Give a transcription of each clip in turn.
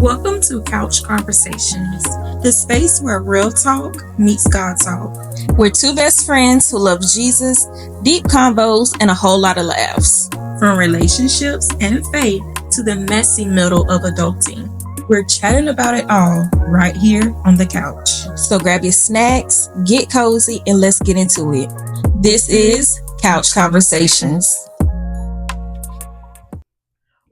Welcome to Couch Conversations, the space where real talk meets God talk. We're two best friends who love Jesus, deep convos, and a whole lot of laughs. From relationships and faith to the messy middle of adulting, we're chatting about it all right here on the couch. So grab your snacks, get cozy, and let's get into it. This is Couch Conversations.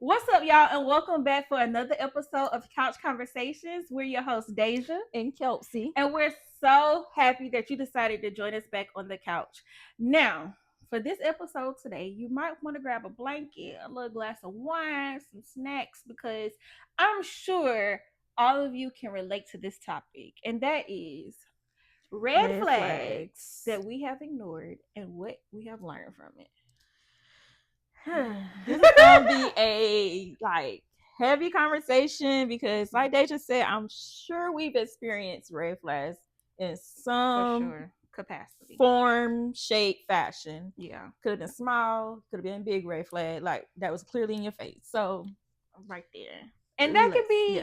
What's up, y'all, and welcome back for another episode of Couch Conversations. We're your hosts, Deja And Kelsey. and we're so happy that you decided to join us back on the couch. Now, for this episode today, you might want to grab a blanket, a little glass of wine, some snacks, because I'm sure all of you can relate to this topic, and that is red flags that we have ignored and what we have learned from it. This is gonna be a heavy conversation because, like Deja said, I'm sure we've experienced red flags in some Capacity. form, shape, fashion. Yeah. Could have been small, could have been big red flag, like that was clearly in your face. So right there. And that could be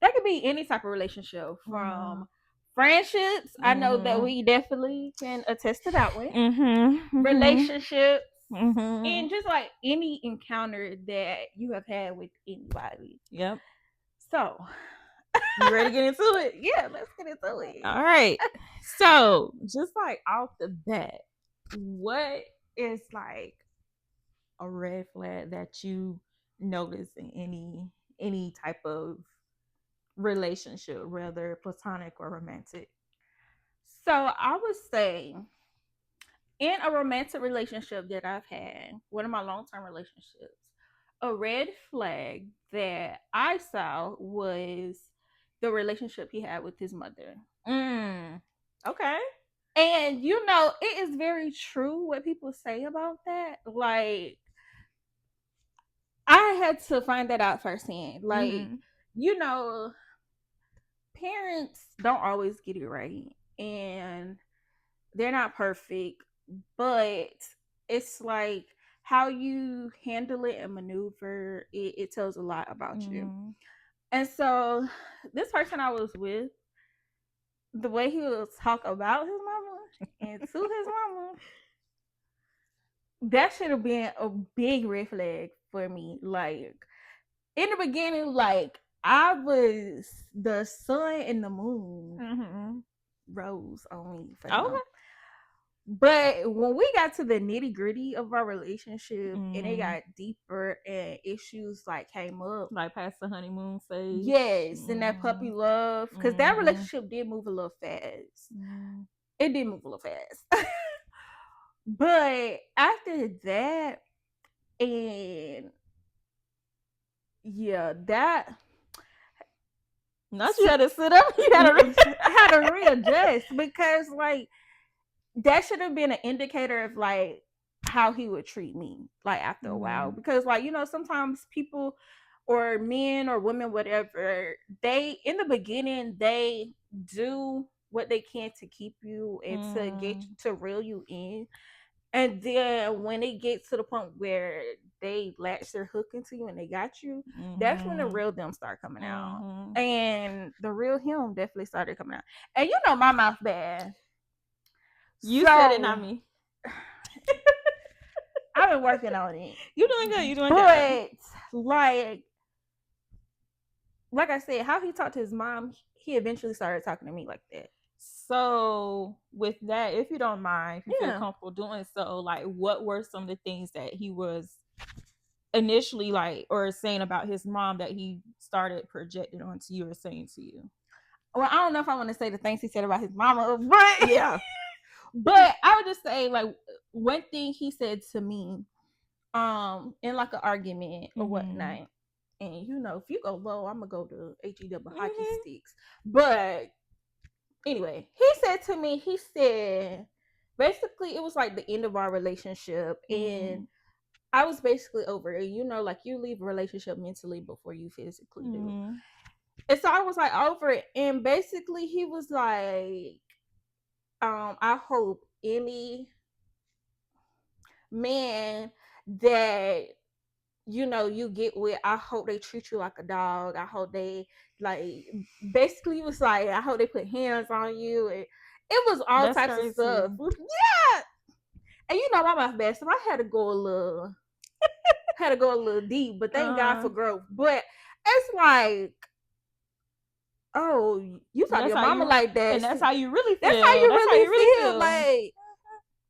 that could be any type of relationship from friendships. I know that we definitely can attest to that one. Relationships. And just like any encounter that you have had with anybody. Yep. So you ready to get into it? Yeah, let's get into it. All right. So just like off the bat, what is like a red flag that you notice in any type of relationship, whether platonic or romantic? So I would say in a romantic relationship that I've had, one of my long-term relationships, a red flag that I saw was the relationship he had with his mother. Okay. And it is very true what people say about that. Like, I had to find that out firsthand. Like, parents don't always get it right, and they're not perfect, but it's like how you handle it and maneuver it tells a lot about you. And so this person I was with, the way he would talk about his mama and to his mama, that should have been a big red flag for me. Like, in the beginning, like, I was the sun and the moon rose on me for him. But when we got to the nitty gritty of our relationship and it got deeper and issues like came up, like past the honeymoon phase, yes, and that puppy love, because that relationship did move a little fast. It did move a little fast. But after that, and yeah, that not you had to sit up, you had to readjust, because like that should have been an indicator of like how he would treat me like after a while, because like sometimes people or men or women, whatever, they in the beginning they do what they can to keep you and to get to reel you in, and then when it gets to the point where they latch their hook into you and they got you, that's when the real them start coming out. And the real him definitely started coming out. And my mouth bad. You said it, not me. I've been working on it. You're doing good. You're doing good. But like I said, how he talked to his mom, he eventually started talking to me like that. So with that, if you don't mind, if you feel comfortable doing so, like what were some of the things that he was initially like or saying about his mom that he started projecting onto you or saying to you? Well, I don't know if I want to say the things he said about his mama, but yeah. But I would just say, like, one thing he said to me, in like an argument or whatnot, and if you go low, I'm gonna go to HEW hockey sticks. But anyway, he said to me, basically it was like the end of our relationship, and I was basically over it. Like you leave a relationship mentally before you physically do. And so I was like over it, and basically he was like, I hope any man that you know, you get with, I hope they treat you like a dog. I hope they like basically it was like I hope they put hands on you. And it was all That's types of crazy. stuff. Yeah. And you know, my mouth bad, so I had to go a little deep, but thank God for growth. But it's like, oh, you talk to your mama like that, and that's how you really feel. That's how you really feel. Like,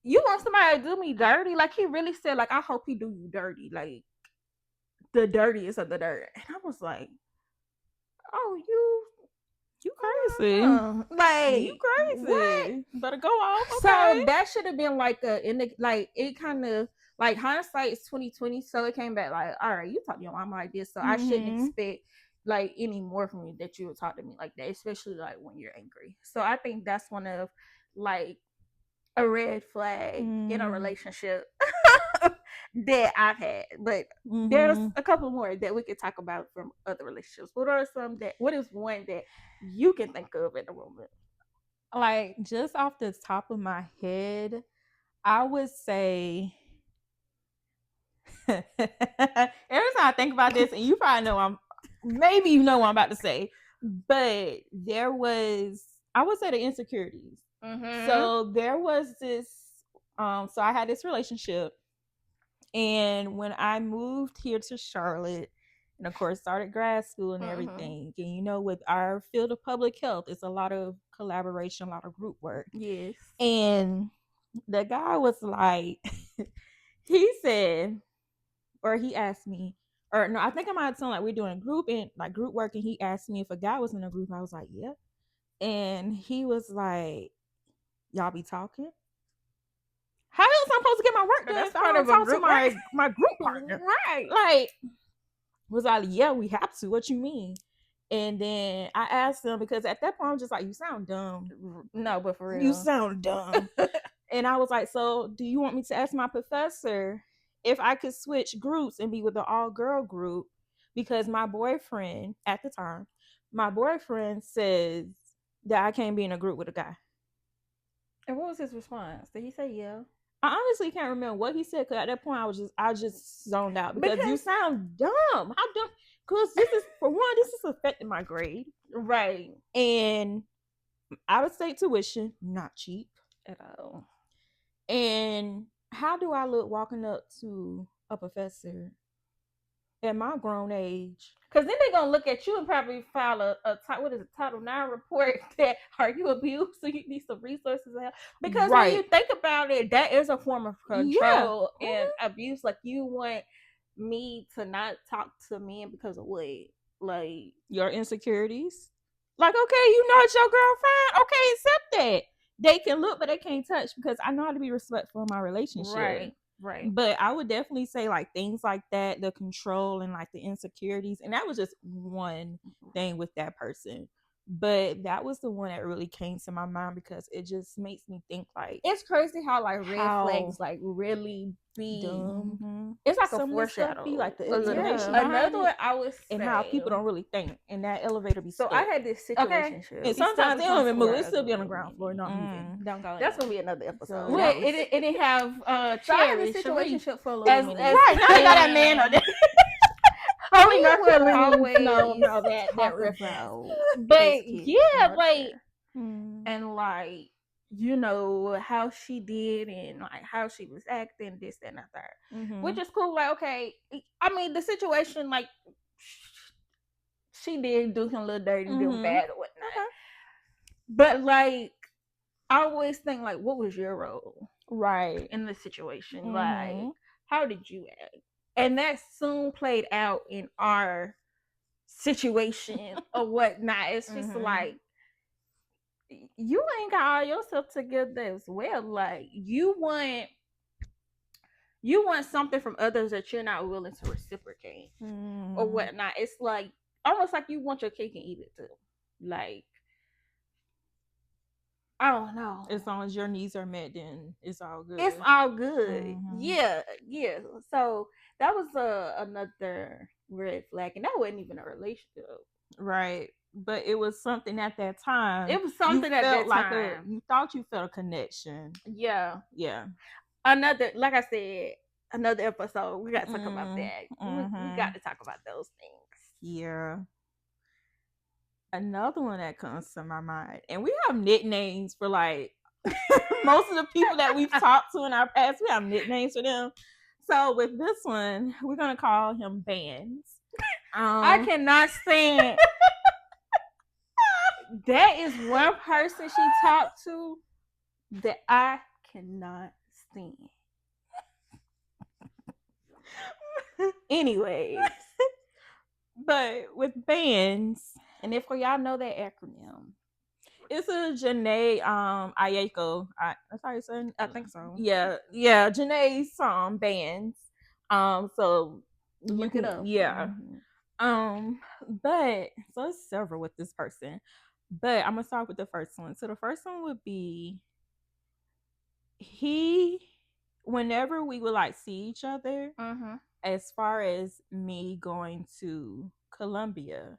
you want somebody to do me dirty? Like, he really said, like, I hope he do you dirty, like the dirtiest of the dirt. And I was like, oh, you crazy. Like, you crazy. What? Better go off. Okay. So that should have been like it kind of like hindsight is 2020. So it came back like, all right, you talk to your mama like this, so I shouldn't expect like any more from you that you would talk to me like that, especially like when you're angry. So I think that's one of like a red flag in a relationship that I've had. But there's a couple more that we could talk about from other relationships. What is one that you can think of at the moment? Like, just off the top of my head, I would say every time I think about this, and you probably know maybe you know what I'm about to say, but there was, I would say, the insecurities. So there was this, so I had this relationship, and when I moved here to Charlotte, and of course started grad school and everything, and you know, with our field of public health, it's a lot of collaboration, a lot of group work. Yes. And the guy was like, he said, or he asked me, or no, I think I might have told like we're doing group work, and he asked me if a guy was in a group. I was like, yeah. And he was like, y'all be talking? How else I'm supposed to get my work done? That's part of a group, my group partner. Right. Like, was like, yeah, we have to. What you mean? And then I asked him, because at that point I'm just like, you sound dumb. No, but for real, you sound dumb. And I was like, so do you want me to ask my professor if I could switch groups and be with the all-girl group? Because my boyfriend at the time, says that I can't be in a group with a guy. And what was his response? Did he say yeah? I honestly can't remember what he said, because at that point I just zoned out, because you sound dumb. How dumb? Because this is affecting my grade. Right. And out-of-state tuition, not cheap at all. And how do I look walking up to a professor at my grown age? Because then they're gonna look at you and probably file a Title IX report that are you abused, so you need some resources. Because when you think about it, that is a form of control and abuse. Like, you want me to not talk to men because of what? Like, your insecurities? Like, okay, you know it's your girlfriend. Okay, accept that. They can look, but they can't touch, because I know how to be respectful in my relationship. Right. But I would definitely say like things like that, the control and like the insecurities. And that was just one thing with that person. But that was the one that really came to my mind, because it just makes me think like, it's crazy how like red flags like really be dumb. It's like a foreshadow, be like the explanation. Another one I was and how people don't really think, and that elevator be stuck. I had this situation. And sometimes they don't even move. It still be on the ground floor, not moving. Don't go. That's gonna be another episode. Well, it didn't have Cherry situationship for a little minute. Right now they got that man on there. Only always know that reference. But yeah, like, and like, you know how she did and like how she was acting, this, that, and the third, which is cool. Like, okay, I mean, the situation, like, she did do him a little dirty, do him bad or whatnot. But like, I always think like, what was your role, right, in the situation? Like, how did you act? And that soon played out in our situation or whatnot. It's just like, you ain't got all yourself together as well. Like, you want something from others that you're not willing to reciprocate or whatnot. It's like almost like you want your cake and eat it too. Like, I don't know. As long as your needs are met, then it's all good. It's all good. Yeah. So that was another red flag, and that wasn't even a relationship, right? But it was something at that time. It was something at that time. You thought you felt a connection. Yeah. Yeah. Another, like I said, another episode. We got to talk about Mm, that. We mhm. got to talk about those things. Yeah. Another one that comes to my mind, and we have nicknames for like most of the people that we've talked to in our past. We have nicknames for them. So with this one, we're gonna call him Bands. I cannot stand. That is one person she talked to that I cannot stand. Anyways, but with Bands, and if y'all know that acronym, it's a Janae Ayako. That's how you say it? I think so. Yeah, Janae's song Bands. So Look it up. Yeah. But so it's several with this person. But I'm gonna start with the first one. So the first one would be whenever we would like see each other, as far as me going to Columbia,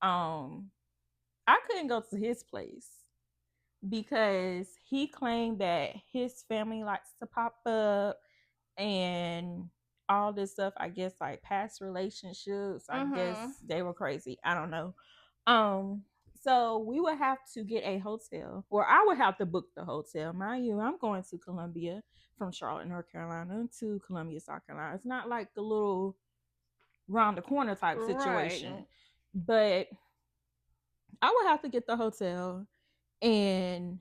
I couldn't go to his place because he claimed that his family likes to pop up and all this stuff. I guess like past relationships. I guess they were crazy. I don't know. So we would have to get a hotel, or I would have to book the hotel. Mind you, I'm going to Columbia from Charlotte, North Carolina to Columbia, South Carolina. It's not like the little round the corner type situation. Right. But I would have to get the hotel, and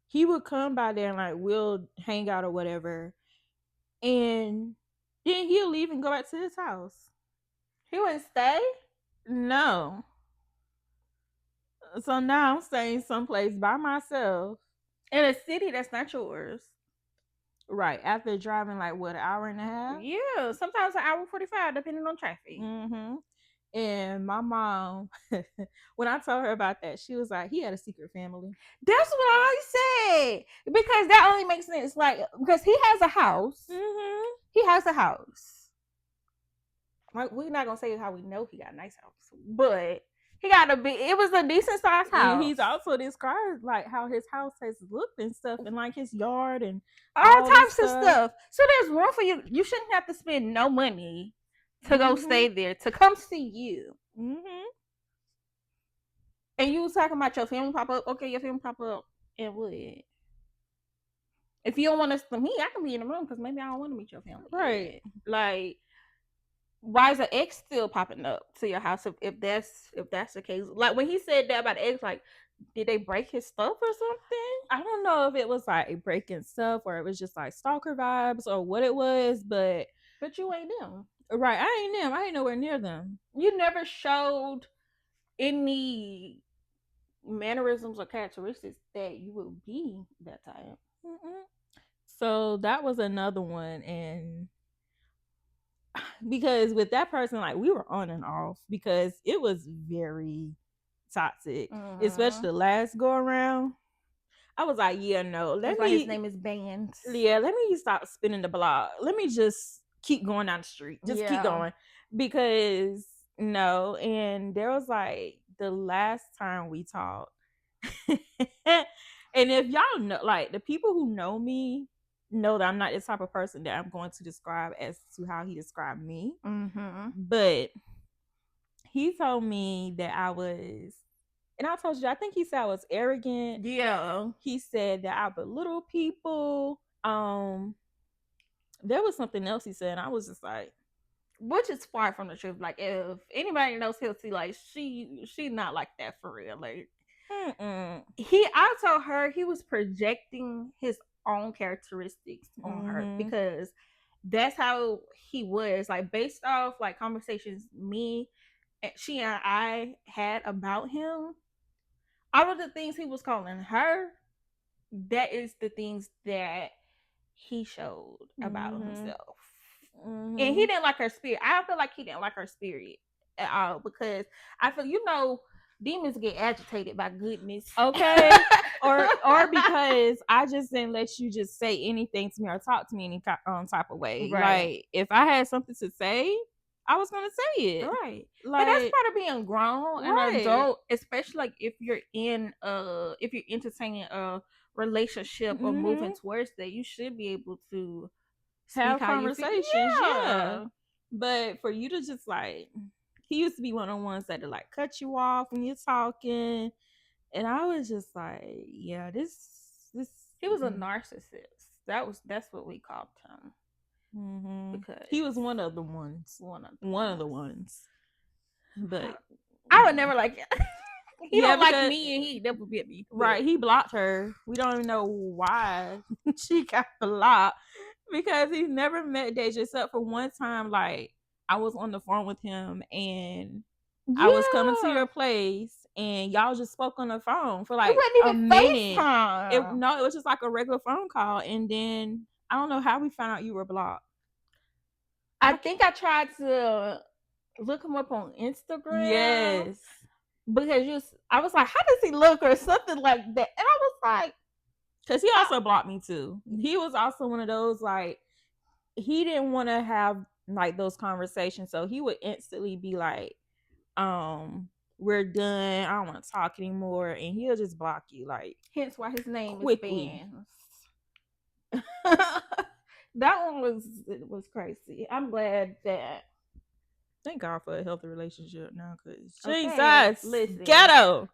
he would come by there and like we'll hang out or whatever. And then he'll leave and go back to his house. He wouldn't stay? No. So now I'm staying someplace by myself. In a city that's not yours. Right. After driving like what, an hour and a half? Yeah. Sometimes an hour 45 depending on traffic. And my mom, when I told her about that, she was like, he had a secret family. That's what I said. Because that only makes sense. Like, because he has a house. He has a house. Like, we're not going to say how we know he got a nice house. But he got it was a decent sized house. And he's also described like how his house has looked and stuff, and like his yard and all types of stuff. So there's room for you. You shouldn't have to spend no money to go stay there, to come see you. And you was talking about your family pop up. Okay, your family pop up and what? If you don't want us to meet, I can be in the room because maybe I don't want to meet your family. Right. Like, why is an ex still popping up to your house if that's the case? Like when he said that about the ex, like, did they break his stuff or something? I don't know if it was like breaking stuff or it was just like stalker vibes or what it was, but you ain't them. Right, I ain't them. I ain't nowhere near them. You never showed any mannerisms or characteristics that you would be that type. So that was another one, and because with that person, like we were on and off because it was very toxic, especially the last go around. I was like, yeah, no, his name is Bands. Yeah, let me stop spinning the block. Let me just keep going down the street. Just keep going. Because no, and there was like the last time we talked. And if y'all know, like the people who know me know that I'm not the type of person that I'm going to describe as to how he described me. But he told me that I was, and I told you, I think he said I was arrogant. Yeah. He said that I belittle people. There was something else he said, and I was just like, which is far from the truth. Like, if anybody knows Hilty, like she not like that for real. Like, I told her he was projecting his own characteristics on her because that's how he was. Like, based off like conversations she and I had about him, all of the things he was calling her, that is the things that he showed about himself. And he didn't like her spirit. I feel like he didn't like her spirit at all because I feel, demons get agitated by goodness. Okay. or because I just didn't let you just say anything to me or talk to me any type of way. Right. Like, if I had something to say, I was going to say it. Right. Like, and that's part of being grown and an adult, especially like if you're entertaining a relationship or moving towards that, you should be able to have how you feel. conversations. Yeah. Yeah. But for you to just like, he used to be one of the ones that would like cut you off when you're talking. And I was just like, yeah, this. He was a narcissist. That's what we called him. Mm-hmm. Because he was one of the ones. One of the ones. But I would never like it. He Yeah, don't like because- me, and he never bit me. right, he blocked her. We don't even know why she got blocked, because he never met Deja except for one time. Like, I was on the phone with him and I was coming to your place and y'all just spoke on the phone for like It wasn't a even minute. FaceTime. It was just like a regular phone call, and then I don't know how we found out you were blocked. I think I tried to look him up on Instagram. Yes. Because I was like, how does he look or something like that? And I was like, because he also blocked me too. He was also one of those, like, he didn't want to have like those conversations, so he would instantly be like, we're done, I don't want to talk anymore, and he'll just block you, like, hence why his name quickly. is Bands. That one was crazy. I'm glad that. Thank God for a healthy relationship now, because Okay, Jesus, listen. ghetto.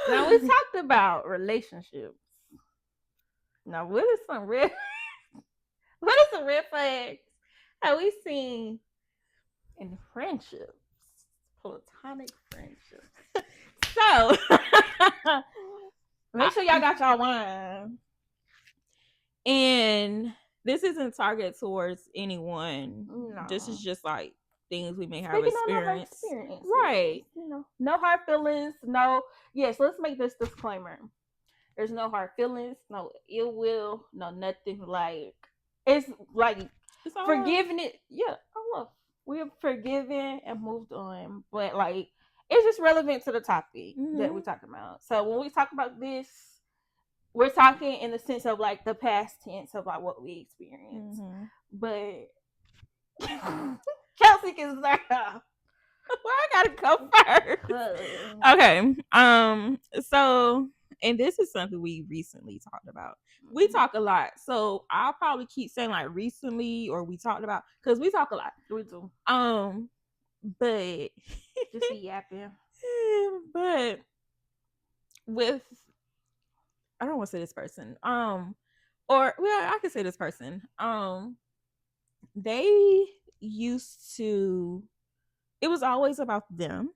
Now we talked about relationships. Now what is some red flags have we seen in friendships? Platonic friendships. So Make sure y'all got y'all wine. And this isn't targeted towards anyone. No. This is just like things we may have Speaking on our experienced. experience. Right. You know, no hard feelings. Yes, let's make this disclaimer. There's no hard feelings, no ill will, no nothing. Like, it's like It's all forgiving it. Yeah, love. We have forgiven and moved on. But like, it's just relevant to the topic that we're talking about. So when we talk about this, we're talking in the sense of like the past tense of like what we experienced. Mm-hmm. But Kelsey can start off. Well, I gotta go first. Okay. So, and this is something we recently talked about. We talk a lot, so I'll probably keep saying like recently or we talked about, because we talk a lot. We do. But Just be yapping. But with, I don't want to say this person. Or well, I can say this person. They used to. It was always about them.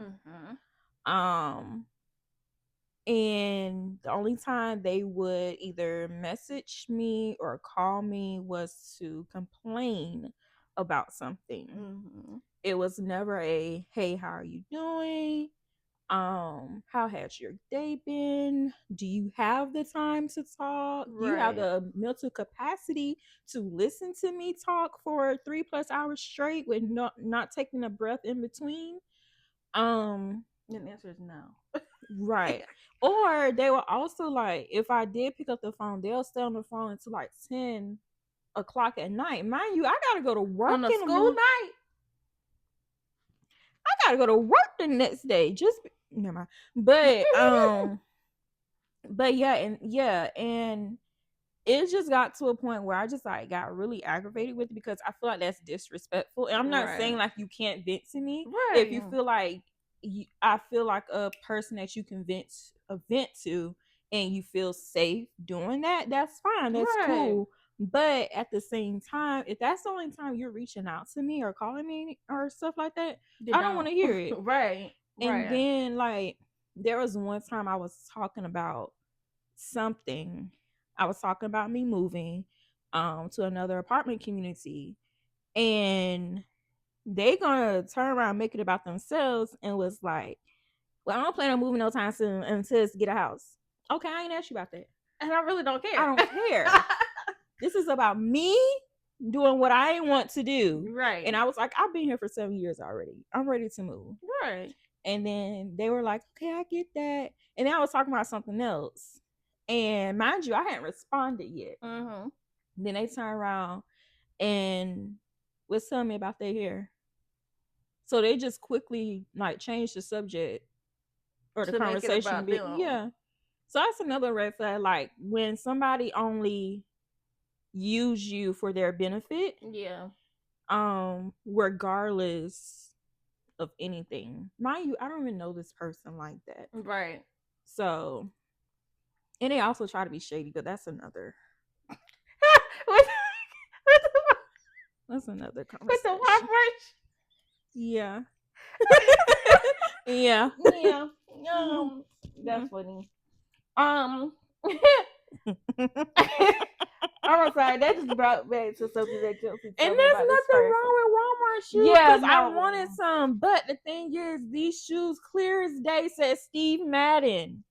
Mm-hmm. And the only time they would either message me or call me was to complain about something. Mm-hmm. It was never a, hey, how are you doing? How has your day been? Do you have the time to talk? Do you have the mental capacity to listen to me talk for 3+ hours straight with not taking a breath in between? And the answer is no. Right. Or they were also like, if I did pick up the phone, they'll stay on the phone until like 10 o'clock at night. Mind you, I gotta go to work On a in the school morning. night. I gotta go to work the next day. Never mind. But but and it just got to a point where I just like got really aggravated with it, because I feel like that's disrespectful. And I'm not saying like you can't vent to me. If you feel like I feel like a person that you can vent to and you feel safe doing that, that's fine. That's cool. But at the same time, if that's the only time you're reaching out to me or calling me or stuff like that, I don't want to hear it. And then like there was one time I was talking about something. I was talking about me moving to another apartment community, and they gonna turn around and make it about themselves and was like, well, I don't plan on moving no time soon until to get a house. Okay, I ain't asked you about that. And I really don't care. I don't care. This is about me doing what I want to do. Right. And I was like, I've been here for 7 years already. I'm ready to move. Right. And then they were like, okay, I get that. And then I was talking about something else. And mind you, I hadn't responded yet. Mm-hmm. Then they turned around and was telling me about their hair. So they just quickly like changed the subject or the conversation. Yeah. So that's another red flag. Like when somebody only use you for their benefit, Yeah. regardless of anything. Mind you, I don't even know this person like that. Right. So, and they also try to be shady, but that's another With that's another the conversation. Walmart. Yeah. Yeah. Yeah. That's funny. I'm sorry. That just brought back to something that Chelsea told And me there's about this nothing person. wrong with Walmart shoes. Yeah, Because I no. wanted some. But the thing is, these shoes clear as day said Steve Madden.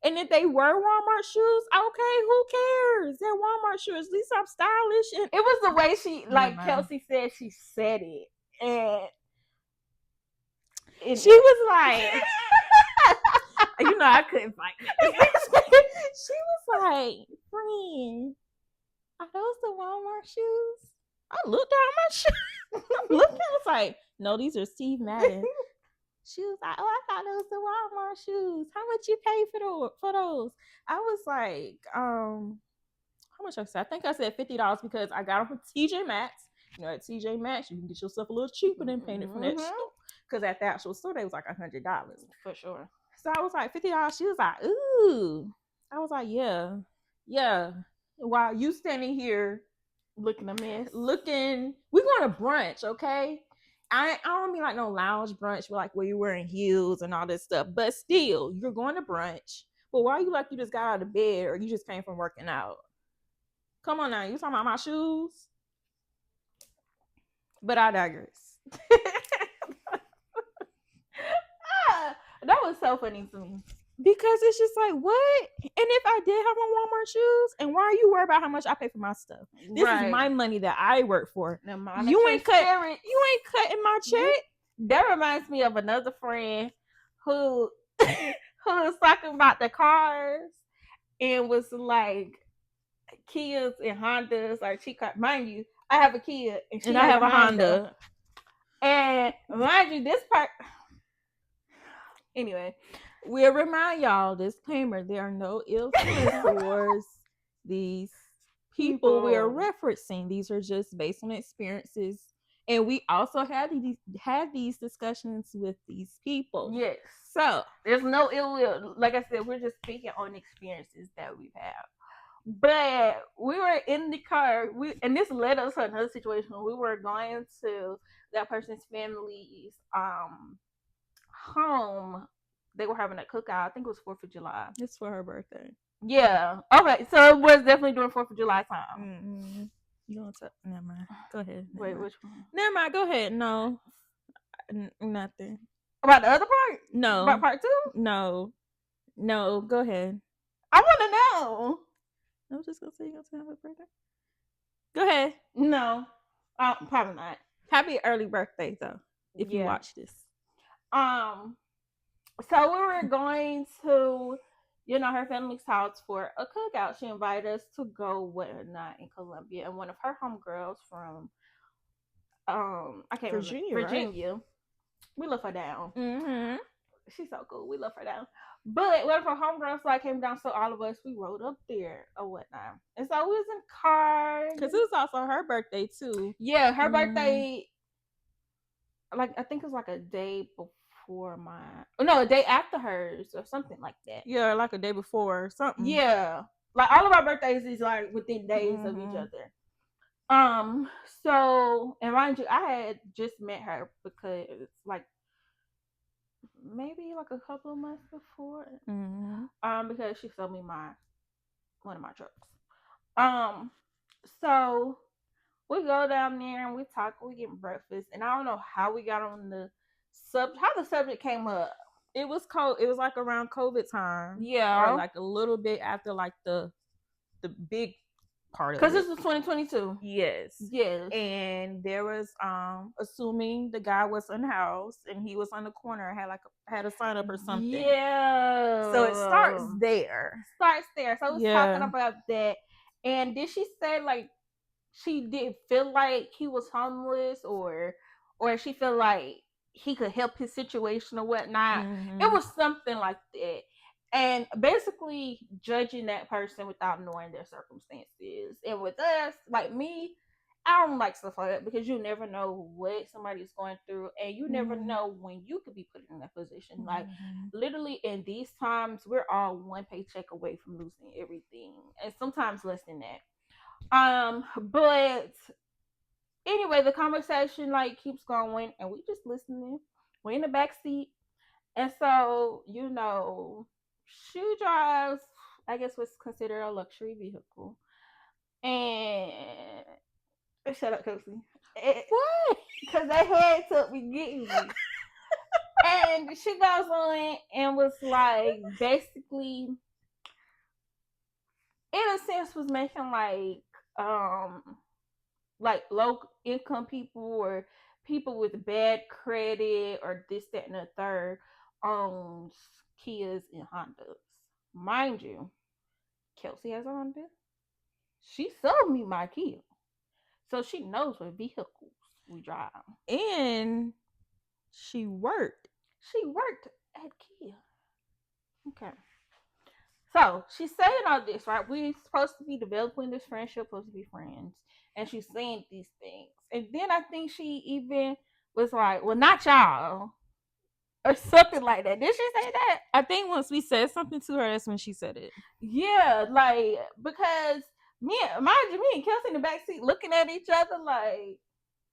And if they were Walmart shoes, okay, who cares? They're Walmart shoes. At least I'm stylish. And It was the way she, like mind. Kelsey said, she said it, and she was like, you know, I couldn't fight it. She was like, friend, are those the Walmart shoes? I looked down my shoes. I was like, no, these are Steve Madden. She was like, oh, I thought those the Walmart shoes. How much you pay for those? I was like, how much I said? I think I said $50 because I got them from TJ Maxx. You know, at TJ Maxx, you can get yourself a little cheaper than paying it from that store. Because at the actual store, they was like $100. For sure. So I was like, $50. She was like, ooh. I was like, yeah. While you standing here looking a mess. We're going to brunch, okay? I don't mean like no lounge brunch where like where you're wearing heels and all this stuff, but still, you're going to brunch. But why are you like you just got out of bed or you just came from working out? Come on now, you talking about my shoes? But I digress. That was so funny to me. Because it's just like, what? And if I did have on Walmart shoes, and why are you worried about how much I pay for my stuff? This is my money that I work for. You ain't cutting my check. That reminds me of another friend who was talking about the cars and was like Kias and Hondas or cheap cars. Mind you, I have a Kia and I have a Honda. And mind you, this part. Anyway, we'll remind y'all, disclaimer, there are no ill feelings towards these people we are referencing. These are just based on experiences. And we also had these discussions with these people. Yes. So there's no ill will. Like I said, we're just speaking on experiences that we've had. But we were in the car, and this led us to another situation. We were going to that person's family's home. They were having a cookout. I think it was 4th of July. It's for her birthday. Yeah. Okay. So it was definitely during 4th of July time. Mm-hmm. You don't talk. Never mind. Go ahead. Wait, which one? Never mind. Go ahead. No. Nothing. About the other part? No. About part 2? No. Go ahead. I want to know. I was just gonna say you gonna have a birthday. Go ahead. No. Probably not. Happy early birthday though. If you watch this. So we were going to, her family's house for a cookout. She invited us to go whatnot in Columbia, and one of her homegirls from I can't remember, Virginia. Right? We love her down. Mm-hmm. She's so cool. We love her down. But one of her homegirls came down, so all of us we rode up there or whatnot. And so we was in cars. Because it was also her birthday too. Yeah, her birthday. Like I think it was like a day before a day after hers or something like that. Yeah, like a day before or something. Yeah, like all of our birthdays is like within days of each other. So, and mind you, I had just met her because like maybe like a couple of months before. Because she sold me one of my trucks. So we go down there and we talk, we get breakfast, and I don't know how we got on how the subject came up. It was cold. It was like around COVID time. Yeah. Or like a little bit after like the big part of it. Because this was 2022. Yes. Yes. And there was assuming the guy was unhoused and he was on the corner and had a sign up or something. Yeah. So it starts there. So I was talking about that. And did she say like she did feel like he was homeless or she felt like he could help his situation or whatnot? It was something like that. and basically judging that person without knowing their circumstances. And with us, like me, I don't like stuff like that because you never know what somebody's going through, and you never know when you could be put in that position. Like literally in these times, we're all one paycheck away from losing everything, and sometimes less than that. But anyway, the conversation like keeps going, and we just listening. We're in the back seat, and so she drives, I guess, what's considered a luxury vehicle, and shut up, Kelsey. What? Because that head took me getting me. And she goes on and was like, basically, in a sense, was making like low income people or people with bad credit or this, that, and the third owns Kias and Hondas. Mind you, Kelsey has a Honda. She sold me my Kia. So she knows what vehicles we drive. And she worked. She worked at Kia. Okay. So she's saying all this, right? We're supposed to be developing this friendship, supposed to be friends. And she's saying these things. And then I think she even was like, well, not y'all. Or something like that. Did she say that? I think once we said something to her, that's when she said it. Yeah, like, because me and Kelsey in the backseat looking at each other like,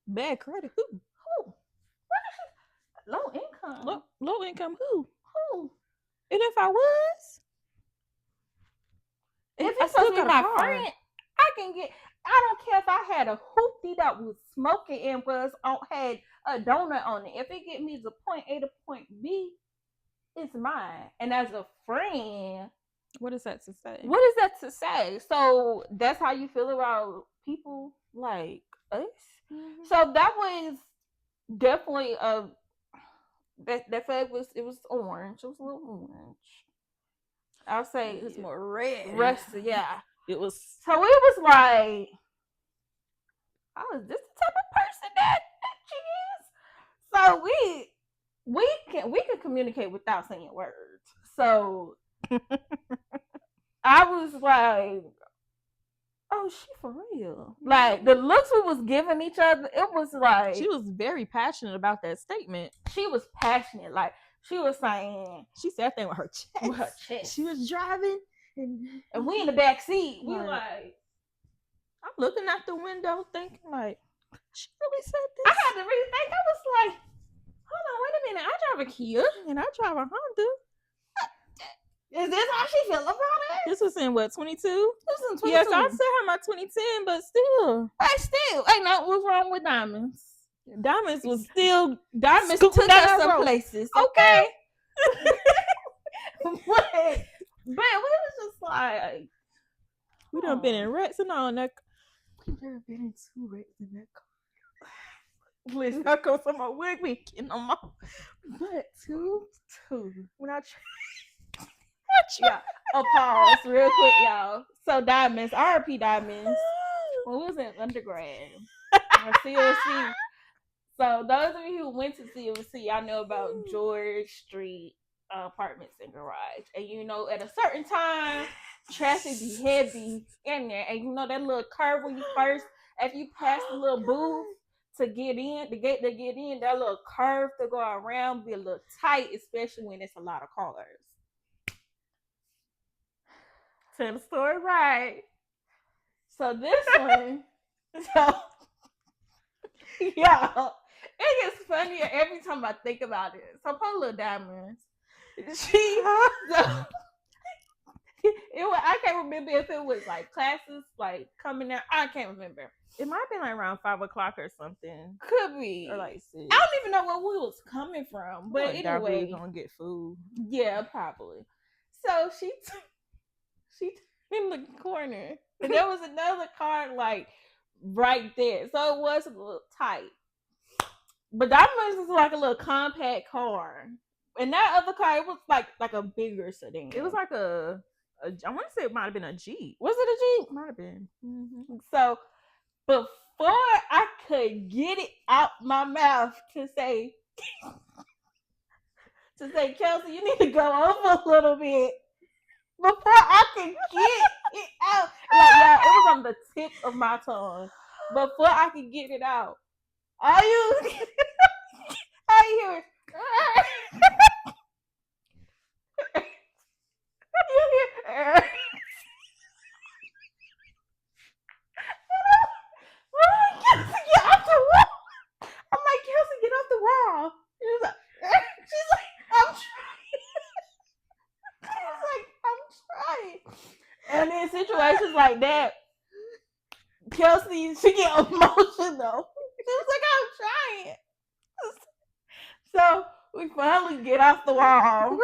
bad credit. Who? Low income. Low income who? Who? And if I was? If it's supposed to be my friend, I can get. I don't care if I had a hoopty that was smoking and had a donut on it. If it get me to point A to point B, it's mine. And as a friend, what is that to say? What is that to say? So that's how you feel about people like us. Mm-hmm. So that was definitely that flag was orange. It was a little orange. I'll say it was more red. Rusty, yeah. It was. So it was like, oh, is this the type of person that she is? So we can communicate without saying words. So I was like, oh, she for real. Like the looks we was giving each other, it was like she was very passionate about that statement. She was passionate, like she was saying. She said that thing with her chest. With her chest. She was driving. And we in the back seat. We like, I'm looking out the window thinking like, she really said this? I had to really think. I was like, hold on, wait a minute. I drive a Kia. And I drive a Honda. Is this how she feel about it? This was in what, 22? This was in 22. Yes, I said her my 2010, but still. Ain't nothing was wrong with Diamonds. Diamonds took us some places. Okay. But we was just like, we done been in wrecks and all that. We've never been in 2 wrecks in that car. Listen, I go some more wig weekend no more. But two. When I yeah. A pause real quick, y'all. So Diamonds, RP Diamonds. When we was in undergrad or CLC. So those of you who went to CLC, y'all know about George Street apartments and garage. And at a certain time, traffic be heavy in there. And that little curve when you first, if you pass the little booth to get in, the gate to get in, that little curve to go around be a little tight, especially when it's a lot of cars. Tell the story right. So this one, yeah, it gets funnier every time I think about it. So poor little Diamonds. I can't remember if it was like classes like coming out. I can't remember. It might have been like around 5 o'clock or something. Could be. Or like 6. I don't even know where we was coming from. But anyway, we gonna get food. Yeah, probably. So she in the corner, and there was another car like right there. So it was a little tight. But Diamonds was like a little compact car. And that other car, it was like a bigger sedan. It was like I want to say it might have been a Jeep. Was it a Jeep? Might have been. Mm-hmm. So before I could get it out my mouth to say, Kelsey, you need to go over a little bit. before I could get it out. Like, yeah, it was on the tip of my tongue. Before I could get it out. All you hear you hear Kelsey, get off the wall. I'm like, Kelsey, get off the wall. She's like, I'm trying. She's like, I'm trying. And in situations like that, Kelsey, she get emotional. She was like, I'm trying. So we finally get off the wall.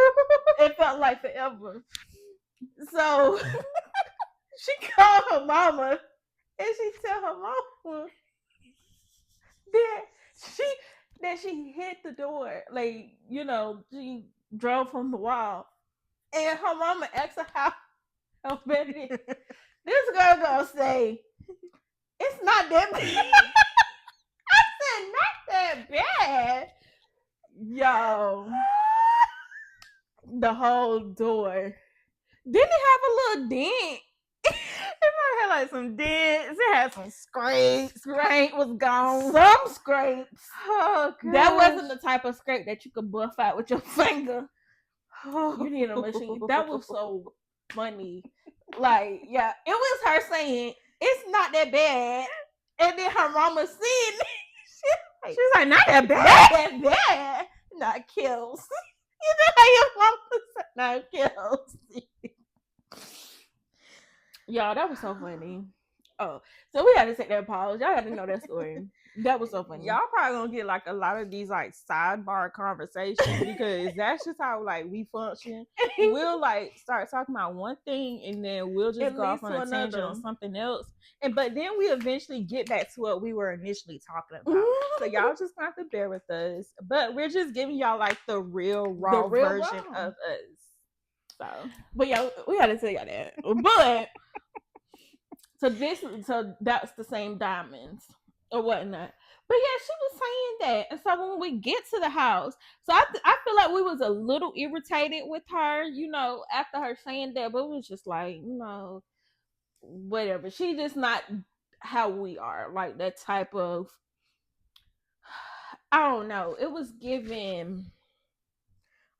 It felt like forever. So she called her mama and she tell her mama that she hit the door. Like, you know, she drove from the wall. And her mama asked her how bad it is. This girl gonna say, it's not that bad. I said, not that bad. Yo, the whole door. Didn't it have a little dent? It might have like some dents. It had some scrapes. Scrape was gone. Some scrapes. Oh, That wasn't the type of scrape that you could buff out with your finger. You need a machine. That was so funny. Like, yeah, it was her saying, it's not that bad. And then her mama seen it. She's like, not that bad. Not that bad. Not kills. You know how your mama said, not kills. Y'all, that was so funny. Oh, so we had to take that pause. Y'all had to know that story. That was so funny. Y'all probably gonna get like a lot of these like sidebar conversations because that's just how like we function. We'll like start talking about one thing and then we'll just go off on a tangent on something else. But then we eventually get back to what we were initially talking about. So y'all just have to bear with us. But we're just giving y'all like the real raw version of us. So, but yeah, we had to tell y'all that. But so that's the same diamonds or whatnot. But yeah, she was saying that. And so when we get to the house, so I feel like we was a little irritated with her, you know, after her saying that, but it was just like, you know, whatever. She just not how we are, like that type of, I don't know. It was giving,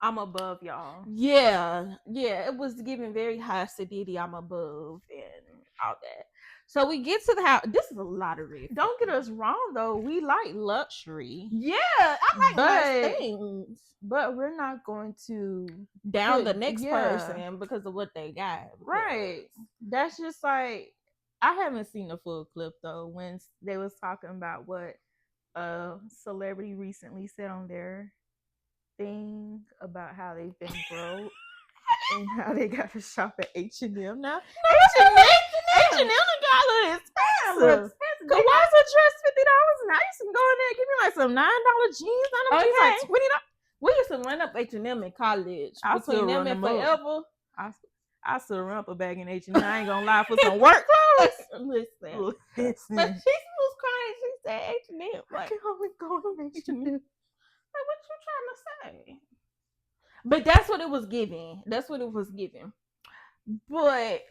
I'm above y'all. Yeah. It was giving very high acidity, I'm above and all that. So we get to the house. This is a lot of red. Don't get us wrong though. We like luxury. Yeah, I like nice things. But we're not going to down the next person because of what they got. Right. That's just like, I haven't seen the full clip though when they was talking about what a celebrity recently said on their thing about how they've been broke and how they got to shop at H&M now. H&M got a little expensive. Cause why is a dress $50 nice and go in there and give me like some $9 jeans on them? Jeans like $20. We used to run up H&M in college. I still run them forever. I still run up a bag in H&M. I ain't gonna lie, for some work clothes. Listen. But she was crying. She said H&M. Like, I can only go to H&M. Like, what you trying to say? But that's what it was giving. But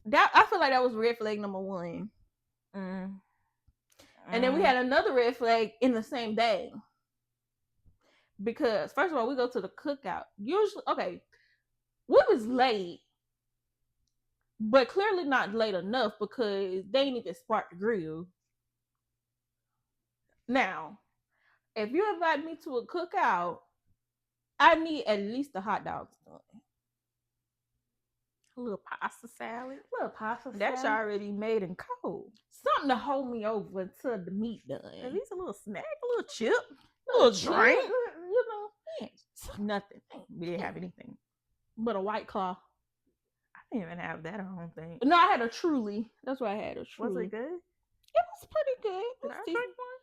that, I feel like that was red flag number one. And then we had another red flag in the same day. Because first of all, we go to the cookout. Usually, okay, we was late, but clearly not late enough because they didn't even spark the grill. Now, if you invite me to a cookout, I need at least the hot dogs done. A little pasta salad. That's already made and cold. Something to hold me over until the meat done. At least a little snack, a little chip, a little drink. You know, nothing. We didn't have anything but a White Claw. I didn't even have that, I don't think. No, I had a Truly. That's what I had, a Truly. Was it good? It was pretty good. Did I drink one?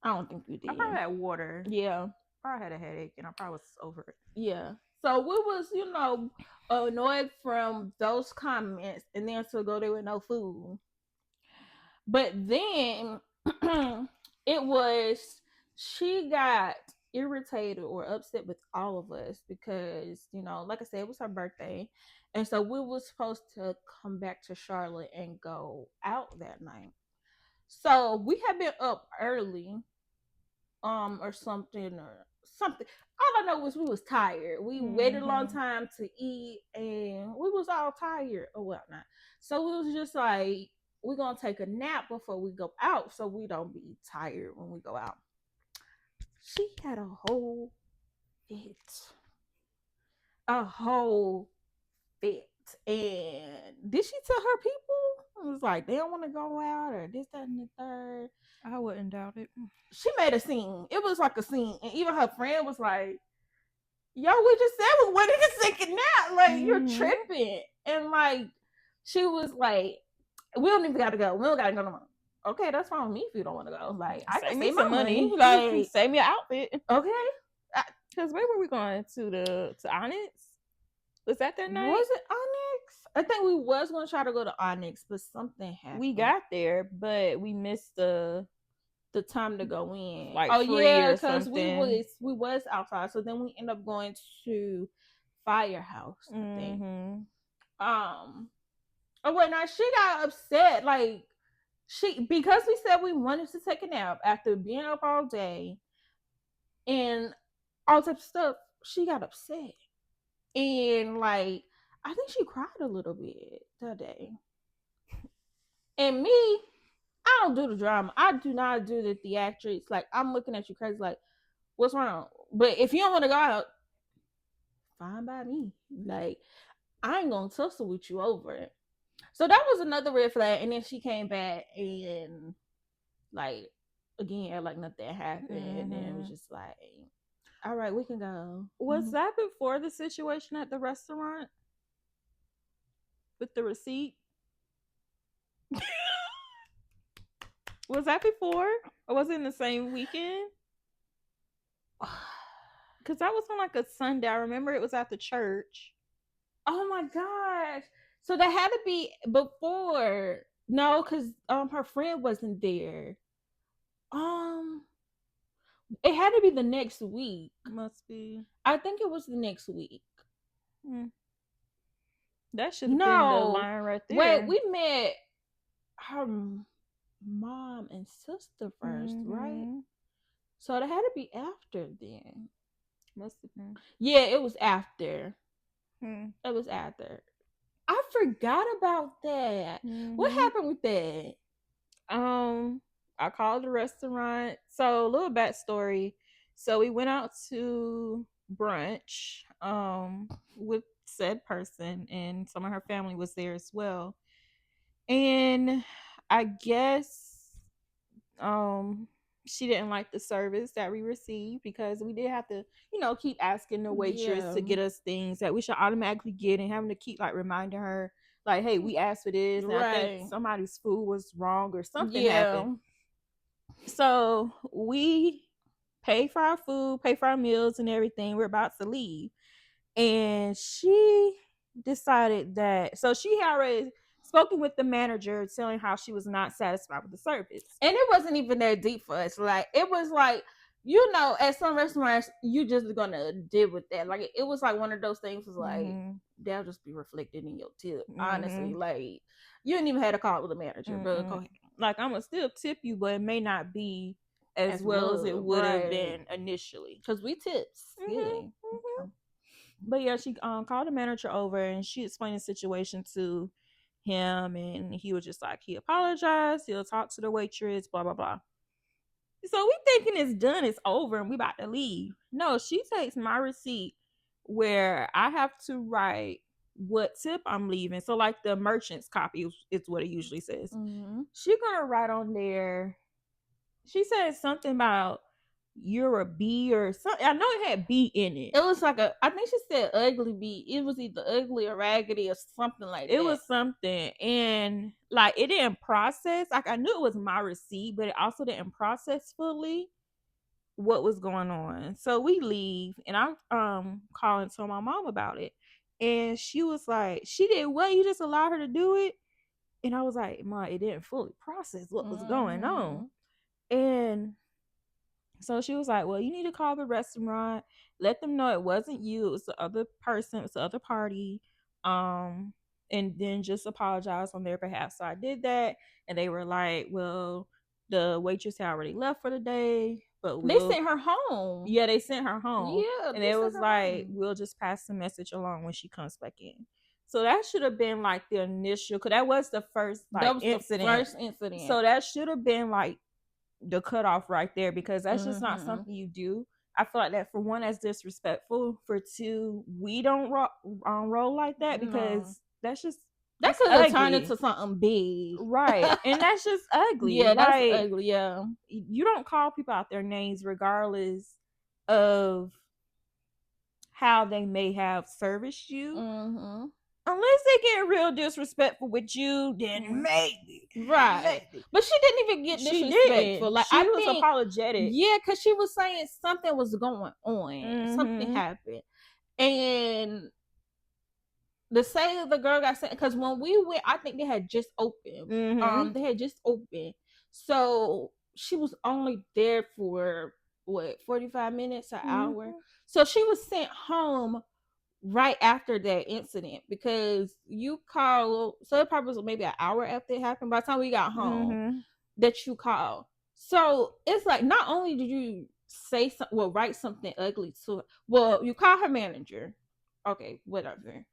I don't think you did. I probably had water. Yeah. I probably had a headache and I probably was over it. Yeah. So we was, you know, annoyed from those comments and then to go there with no food. But then it was, she got irritated or upset with all of us because, you know, like I said, it was her birthday. And so we were supposed to come back to Charlotte and go out that night. So we had been up early, or something. All I know was we was tired. We waited a long time to eat, and we was all tired or whatnot. So it was just like we're gonna take a nap before we go out, so we don't be tired when we go out. She had a whole fit, a whole fit, and did she tell her people? It was like they don't want to go out or this, that, and the third. I wouldn't doubt it. She made a scene. It was like a scene, and even her friend was like, "Yo, we just said we wanted to take a nap. Like you're tripping." And like she was like, "We don't even gotta go. We don't gotta go no more." Okay, that's fine with me if you don't want to go. Like I can save my money. Like save me an outfit. Okay, because where were we going to Onyx? Was that night? Was it Onyx? I think we was gonna try to go to Onyx, but something happened. We got there, but we missed the time to go in. Like because we was outside. So then we ended up going to Firehouse. I think. Oh wait, now she got upset. Like because we said we wanted to take a nap after being up all day and all types of stuff. She got upset. And like I think she cried a little bit that day. And me, I don't do the drama. I do not do the theatrics. Like I'm looking at you crazy. Like, what's wrong? But if you don't want to go out, fine by me. Like I ain't gonna tussle with you over it. So that was another red flag. And then she came back and like again, like nothing happened. And then it was just like, all right, we can go. Was that before the situation at the restaurant with the receipt? Was that before, or was it in the same weekend? Because that was on like a Sunday. I remember it was at the church. Oh my gosh! So that had to be before. No, because her friend wasn't there. It had to be the next week. Must be. I think it was the next week. That should have been the line right there. Wait, we met her mom and sister first, right? So it had to be after then. Must have been. Yeah, it was after. It was after. I forgot about that. What happened with that? I called the restaurant. So a little backstory. So we went out to brunch with said person, and some of her family was there as well. And I guess she didn't like the service that we received because we did have to, keep asking the waitress to get us things that we should automatically get, and having to keep like reminding her like, hey, we asked for this, and I think somebody's food was wrong or something happened. So we paid for our food, paid for our meals and everything. We're about to leave. And she decided that, so she had already spoken with the manager telling how she was not satisfied with the service. And it wasn't even that deep for us. Like, it was like, at some restaurants, you just gonna deal with that. Like, it was like one of those things was like, they'll just be reflected in your tip. Honestly, like, you didn't even have to call with the manager. But go ahead. Like, I'm gonna still tip you, but it may not be as well as it would have been initially. Because we tips. But yeah, she called the manager over and she explained the situation to him, and he was just like, he apologized, he'll talk to the waitress, blah blah blah. So we thinking it's done, it's over, and we about to leave. No, she takes my receipt where I have to write what tip I'm leaving. So like the merchant's copy is what it usually says. She gonna write on there. She said something about you're a B or something. I know it had B in it. It was like I think she said ugly B. It was either ugly or raggedy or something like that. It was something. And like it didn't process. Like I knew it was my receipt, but it also didn't process fully what was going on. So we leave, and I call and tell my mom about it. And she was like, she did what? You just allowed her to do it? And I was like, Ma, it didn't fully process what was going on. And So she was like, well, you need to call the restaurant, let them know it wasn't you, it was the other person, it was the other party. And then just apologize on their behalf. So I did that, and they were like, well, the waitress had already left for the day, but They sent her home. yeah, they sent her home. Yeah, And they it sent was her like, home. we'll just pass the message along when she comes back in. So that should have been like the initial, because that was the first like That was incident. the first incident. So that should have been like the cutoff right there, because that's just not Mhm. something you do. I feel like that, for one, that's disrespectful. For two, we don't roll like that, because that's just that that's could have turned ugly. into something big. Right. And that's just ugly. Yeah, that's Like, ugly. Yeah. you don't call people out their names regardless of how they may have serviced you. Mm-hmm. Unless they get real disrespectful with you, then maybe. Right. Maybe. But she didn't even get She disrespectful. didn't. Like, She I was think, apologetic. yeah, because she was saying something was going on. Something Mhm. happened. And the say the girl got sent, because when we went, I think they had just opened. Mhm. They had just opened. So she was only there for what, 45 minutes, an hour. Mhm. So she was sent home right after that incident, because you call, so it probably was maybe an hour after it happened, by the time we got home, Mhm. that you called. So it's like, not only did you say something, well, write something ugly to her, well, you call her manager, okay, whatever,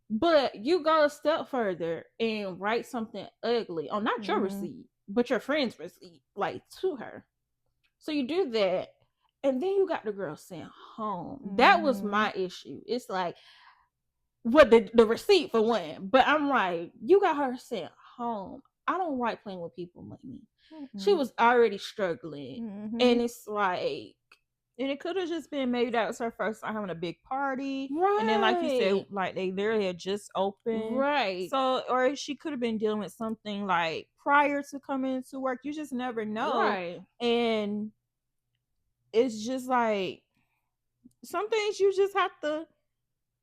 but you go a step further and write something ugly on not your Mhm. receipt, but your friend's receipt, like, to her. So you do that, and then you got the girl sent home. That was Mhm. my issue. It's like, what, the receipt for one, but I'm like, you got her sent home. I don't like playing with people money. She was already struggling, Mhm. and it's like, And it could have just been, maybe that was her first time having a big party. right. And then, like you said, like, they literally had just opened. Right. So, or she could have been dealing with something like prior to coming into work. You just never know. Right. And it's just like, some things you just have to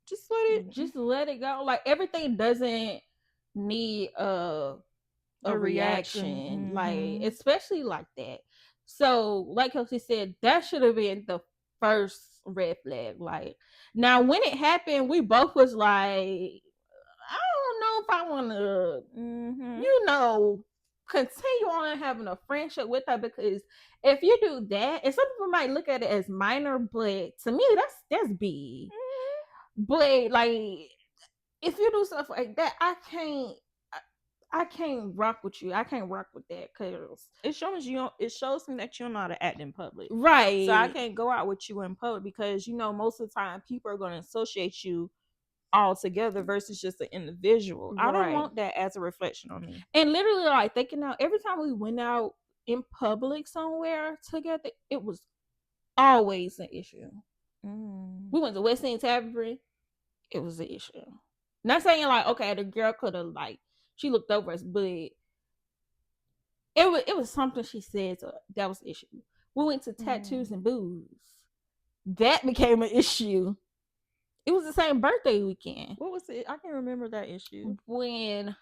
just let it go. Like, everything doesn't need a reaction. Like, Mhm. especially like that. So, like Kelsey said, that should have been the first red flag. Like, now when it happened, we both was like, I don't know if I want to, Mhm. continue on having a friendship with her, because if you do that, and some people might look at it as minor, but to me, that's big. But like, if you do stuff like that, I can't rock with you. I can't rock with that, because It shows me that you don't know how to act in public. right. So I can't go out with you in public, because most of the time people are going to associate you all together versus just an individual. I don't Right. want that as a reflection on me. And literally, like, thinking out, every time we went out in public somewhere together, it was always an issue. We went to West End Tavern, it was an issue. Not saying like, okay, the girl could have, like, she looked over us, but it was something she said, so that was the issue. We went to Tattoos and Booze. That became an issue. It was the same birthday weekend. What was it? I can't remember that issue. When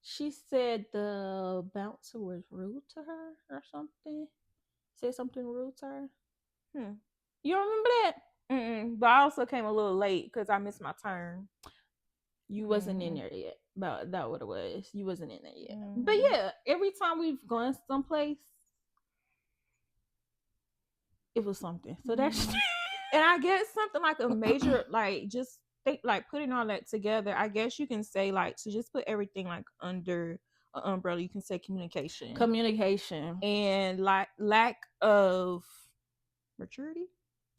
she said the bouncer was rude to her or something. Said something rude to her. You don't remember that? But I also came a little late because I missed my turn. You wasn't in there yet. But that what it was. You wasn't in there yet. But yeah, every time we've gone someplace, it was something. So that's and I guess something like a major, like, just think, like, putting all that together, I guess you can say, like, to just put everything like under an umbrella, you can say communication and like lack of maturity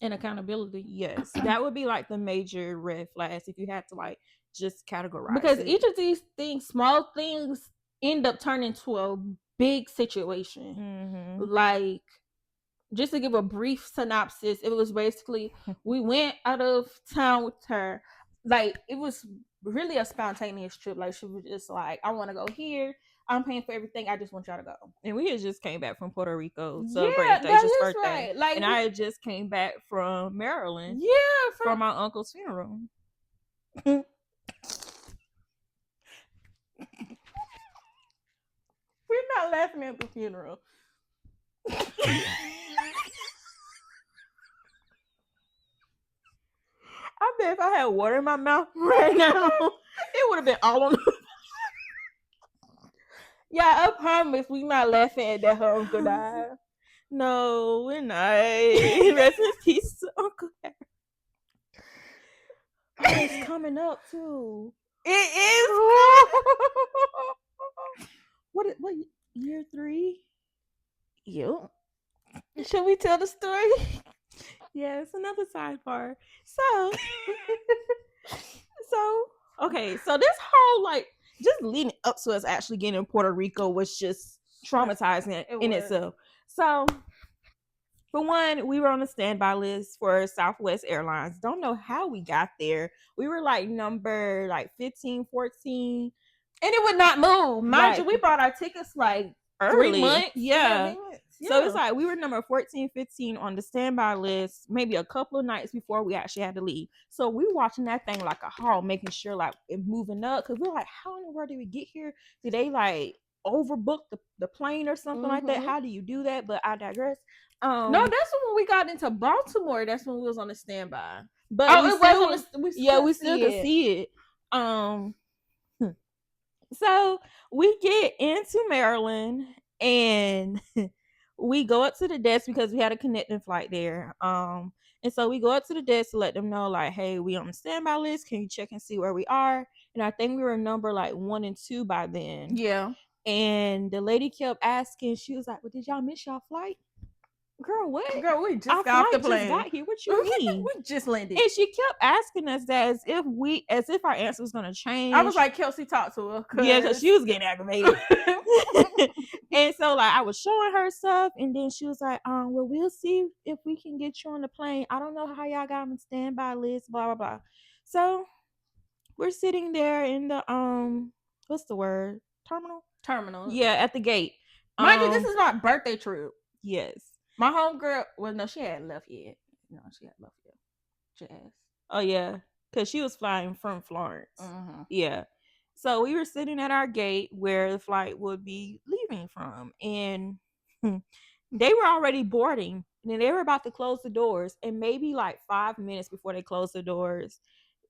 and accountability. Yes, that would be like the major red flags if you had to like just categorize because it. each of these things, small things, end up turning to a big situation. Like, just to give a brief synopsis, it was basically, we went out of town with her. Like, it was really a spontaneous trip. Like, she was just like, I want to go here. I'm paying for everything. I just want y'all to go. And we had just came back from Puerto Rico celebrating Deja's birthday. Right. Like, and I had just came back from Maryland. Yeah, from my uncle's funeral. We're not laughing at the funeral. I bet if I had water in my mouth right now, it would have been all on the Yeah, I promise we not laughing at that her uncle died. No, we're not. Rest in peace to Uncle Harry. Oh, it's coming up too. It is. What year 3? Yep. Should we tell the story? Yeah, it's another sidebar. Okay, so this whole like just leading up to us actually getting in Puerto Rico was just traumatizing in itself. So for one, we were on the standby list for Southwest Airlines. Don't know how we got there. We were like number 15, 14. And it would not move. Mind you, Like, we bought our tickets like early. 3 months. Yeah. Yeah. So it's like we were number 14, 15 on the standby list, maybe a couple of nights before we actually had to leave. So we were watching that thing like a hawk, making sure like it moving up. Cause we're like, how in the world did we get here? Did they like overbook the plane or something like that? How do you do that? But I digress. No, that's when we got into Baltimore. That's when we was on the standby. But we still could it. see it. So we get into Maryland and we go up to the desk because we had a connecting flight there. And so we go up to the desk to let them know, like, hey, we on the standby list. Can you check and see where we are? And I think we were number 1 and 2 by then. Yeah. And the lady kept asking, she was like, well, did y'all miss y'all flight? Girl, what? Girl, we just Our got off the flight plane. just got here. What you mean? We just landed. And she kept asking us that as if our answer was gonna change. I was like, Kelsey, talk to her. Yeah, because she was getting aggravated. And so like I was showing her stuff, and then she was like, well, we'll see if we can get you on the plane. I don't know how y'all got on the standby list, blah blah blah. So we're sitting there in the what's the word? Terminal. Yeah, at the gate. Mind you, this is my birthday trip. Yes. My homegirl, well, no, she hadn't left yet. Jazz. Oh, yeah, because she was flying from Florence. Yeah. So we were sitting at our gate where the flight would be leaving from, and they were already boarding, and they were about to close the doors, and maybe 5 minutes before they closed the doors,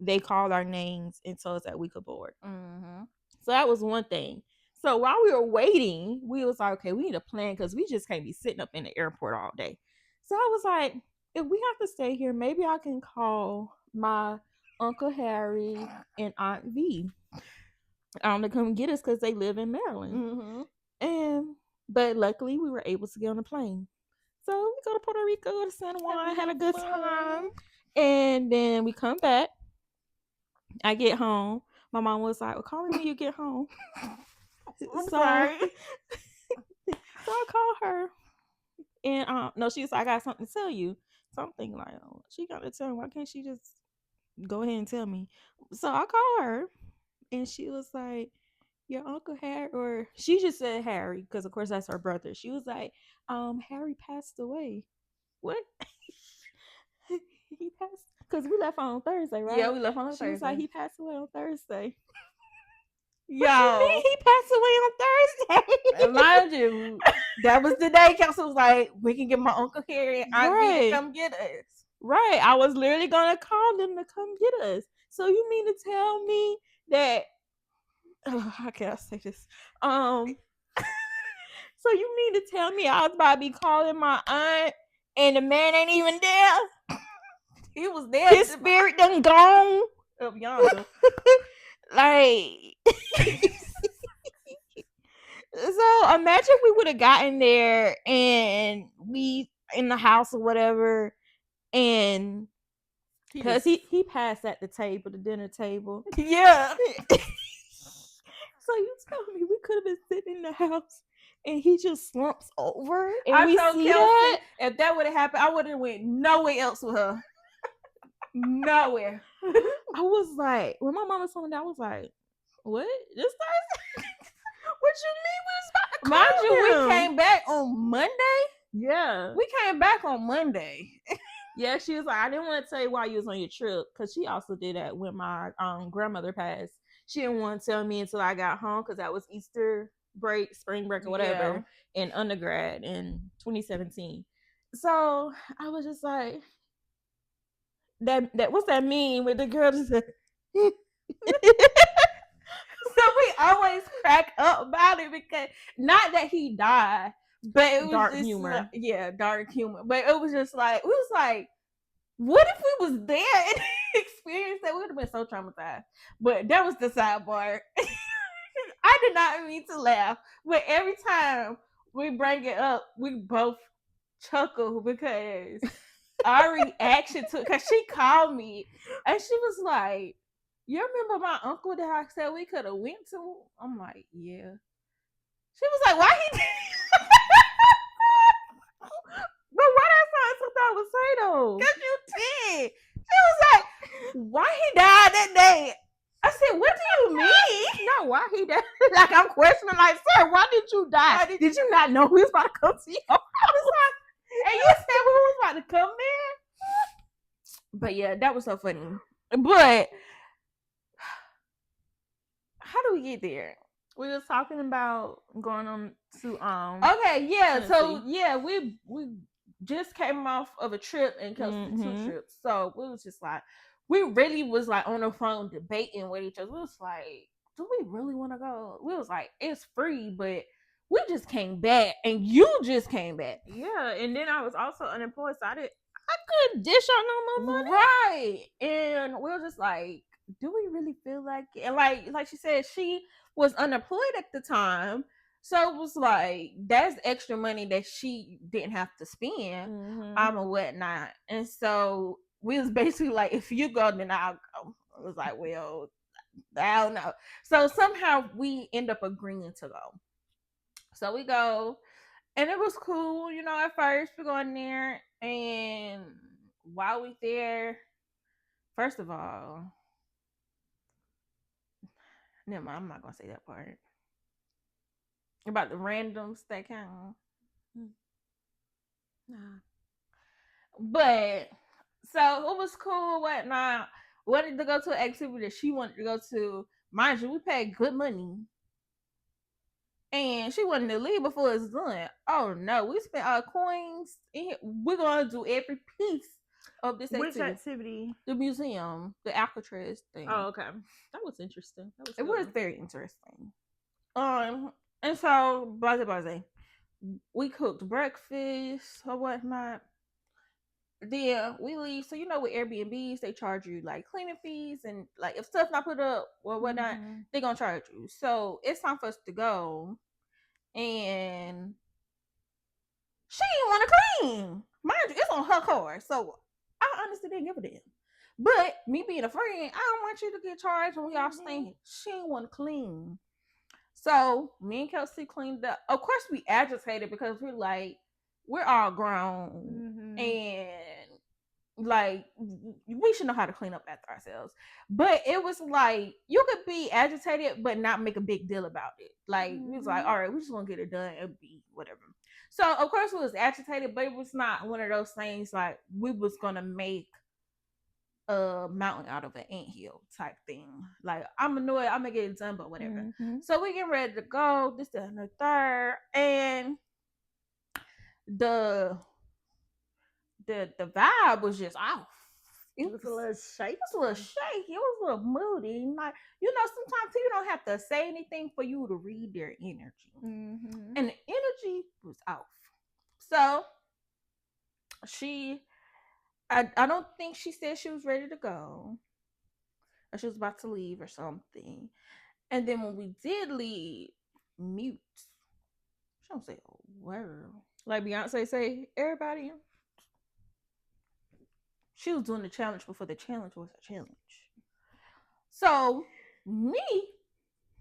they called our names and told us that we could board. So that was one thing. So while we were waiting, we was like, okay, we need a plan because we just can't be sitting up in the airport all day. So I was like, if we have to stay here, maybe I can call my Uncle Harry and Aunt V to come get us because they live in Maryland. But luckily, we were able to get on the plane. So we go to Puerto Rico, go to San Juan, had a good time. And then we come back. I get home. My mom was like, well, call me when you get home. Sorry. So I called her, and no, she was like, I got something to tell you. Something like, oh, she got to tell me. Why can't she just go ahead and tell me? So I called her, and she was like, your Uncle Harry, or she just said Harry because of course that's her brother. She was like, Harry passed away. What? He passed because we left on Thursday, right? Yeah, we left on Thursday. She was like, he passed away on Thursday. Yo, he passed away on Thursday. And mind you, that was the day Kelsey was like, we can get my Uncle Harry and Aunt V to come get us. Right. I was literally gonna call them to come get us. So you mean to tell me that how can I say this? So you mean to tell me I was about to be calling my aunt and the man ain't even there? He was there. His spirit done gone up yonder. So imagine if we would have gotten there and we in the house or whatever, and because he passed at the dinner table. Yeah. So you tell me we could have been sitting in the house and he just slumps over and I we told see Kelsey, that? if that would have happened, I would have went nowhere else with her. Nowhere. I was like, when my mama told me that, I was like, what? This Thursday? What you mean we was about to call Mind you, him? we came back on Monday. Yeah. We came back on Monday. Yeah, she was like, I didn't want to tell you why you was on your trip because she also did that when my grandmother passed. She didn't want to tell me until I got home because that was Easter break, spring break, or whatever, in undergrad in 2017. So I was just like, that what's that meme with the girl just said, So we always crack up about it because not that he died, but it was Dark just humor. dark humor. But it was just like we was like, what if we was there and experienced that? We would have been so traumatized. But that was the sidebar. I did not mean to laugh, but every time we bring it up, we both chuckle because our reaction to because she called me and she was like, "You remember my uncle that I said we could have went to?" I'm like, "Yeah." She was like, "Why he?" But why that sound something I would say though? Cause you did. She was like, "Why he died that day?" I said, "What do you mean?" No, why he died? Like I'm questioning, like, sir, why did you die? Did you not know we was about to come to your house? And you said we was about to come there. But yeah, that was so funny. But how do we get there? We was talking about going on to Okay, yeah. So Tennessee. yeah, we just came off of a trip in Kelsey, two Mhm. trips. So we was just like, we really was like on the phone debating with each other. We was like, do we really want to go? We was like, it's free, but we just came back, and you just came back. Yeah, and then I was also unemployed, so I couldn't dish out no more money. Right. And we were just like, do we really feel like it? And like she said, she was unemployed at the time. So it was like that's extra money that she didn't have to spend or whatnot. And so we was basically like, if you go, then I'll go. It was like, well, I don't know. So somehow we end up agreeing to go. So we go, and it was cool, you know. At first, we go in there, and while we there, first of all, never mind, I'm not gonna say that part about the randoms that count. Nah. But so it was cool, whatnot. Wanted to go to an activity that she wanted to go to. Mind you, we paid good money. And she wanted to leave before it's done. Oh no, we spent our coins. We're gonna do every piece of this Which activity. activity? The museum, the Alcatraz thing. Oh, okay. That was interesting. It was very interesting. And so blase. We cooked breakfast or whatnot. Then we leave. So you know, with Airbnbs, they charge you like cleaning fees and like if stuff not put up or whatnot, they're gonna charge you. So it's time for us to go, and she didn't want to clean. Mind you, it's on her car, so I honestly didn't give a damn. But me being a friend, I don't want you to get charged when we all staying. She didn't want to clean. So me and Kelsey cleaned up. Of course, we agitated because we're like, we're all grown and like we should know how to clean up after ourselves. But it was like you could be agitated but not make a big deal about it. Like we was like, all right, we just want to get it done and be whatever. So of course we was agitated, but it was not one of those things like we was gonna make a mountain out of an anthill type thing. Like I'm annoyed, I'm gonna get it done, but whatever. So we getting ready to go. This, that, and the third, and the vibe was just off. It was a little shaky. It was a little shaky. It was a little moody. Like sometimes people don't have to say anything for you to read their energy, and the energy was off. So I don't think she said she was ready to go, or she was about to leave or something. And then when we did leave, mute. She don't say a word. Like Beyonce say, everybody. She was doing the challenge before the challenge was a challenge. So me,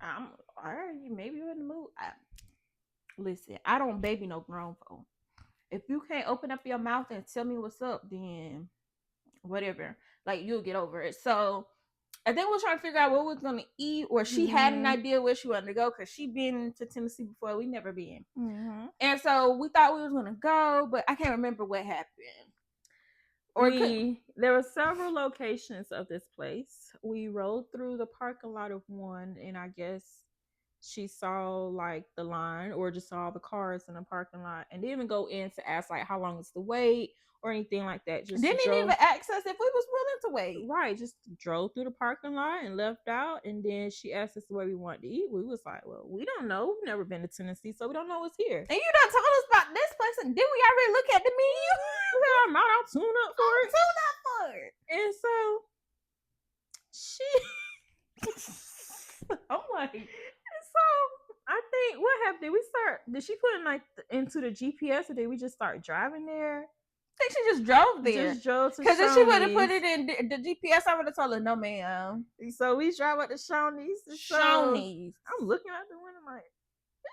I'm all right. Maybe you're in the mood. Listen, I don't baby no grown folk. If you can't open up your mouth and tell me what's up, then whatever. Like you'll get over it. So I think we're trying to figure out what we're gonna eat, or she had an idea where she wanted to go because she been to Tennessee before. We never been, and so we thought we was gonna go, but I can't remember what happened. There were several locations of this place. We rode through the parking lot of one, and I guess she saw like the line or just saw the cars in the parking lot and didn't even go in to ask like how long is the wait or anything like that. Just Didn't drove, even ask us if we was willing to wait. right, just drove through the parking lot and left out. And then she asked us where we wanted to eat. We was like, well, we don't know. We've never been to Tennessee, so we don't know what's here. And you done told us about this place, and did we already look at the menu? I'm out, I'll tune up for it. Tune up for it. And so I'm like, so I think what happened? Did she put in like into the GPS or did we just start driving there? I think she just drove there. Just drove to Because if she would have Shoney's. put it in the GPS, I would have told her, no, ma'am. So we drive up to Shoney's. Shoney's. I'm looking at the window like,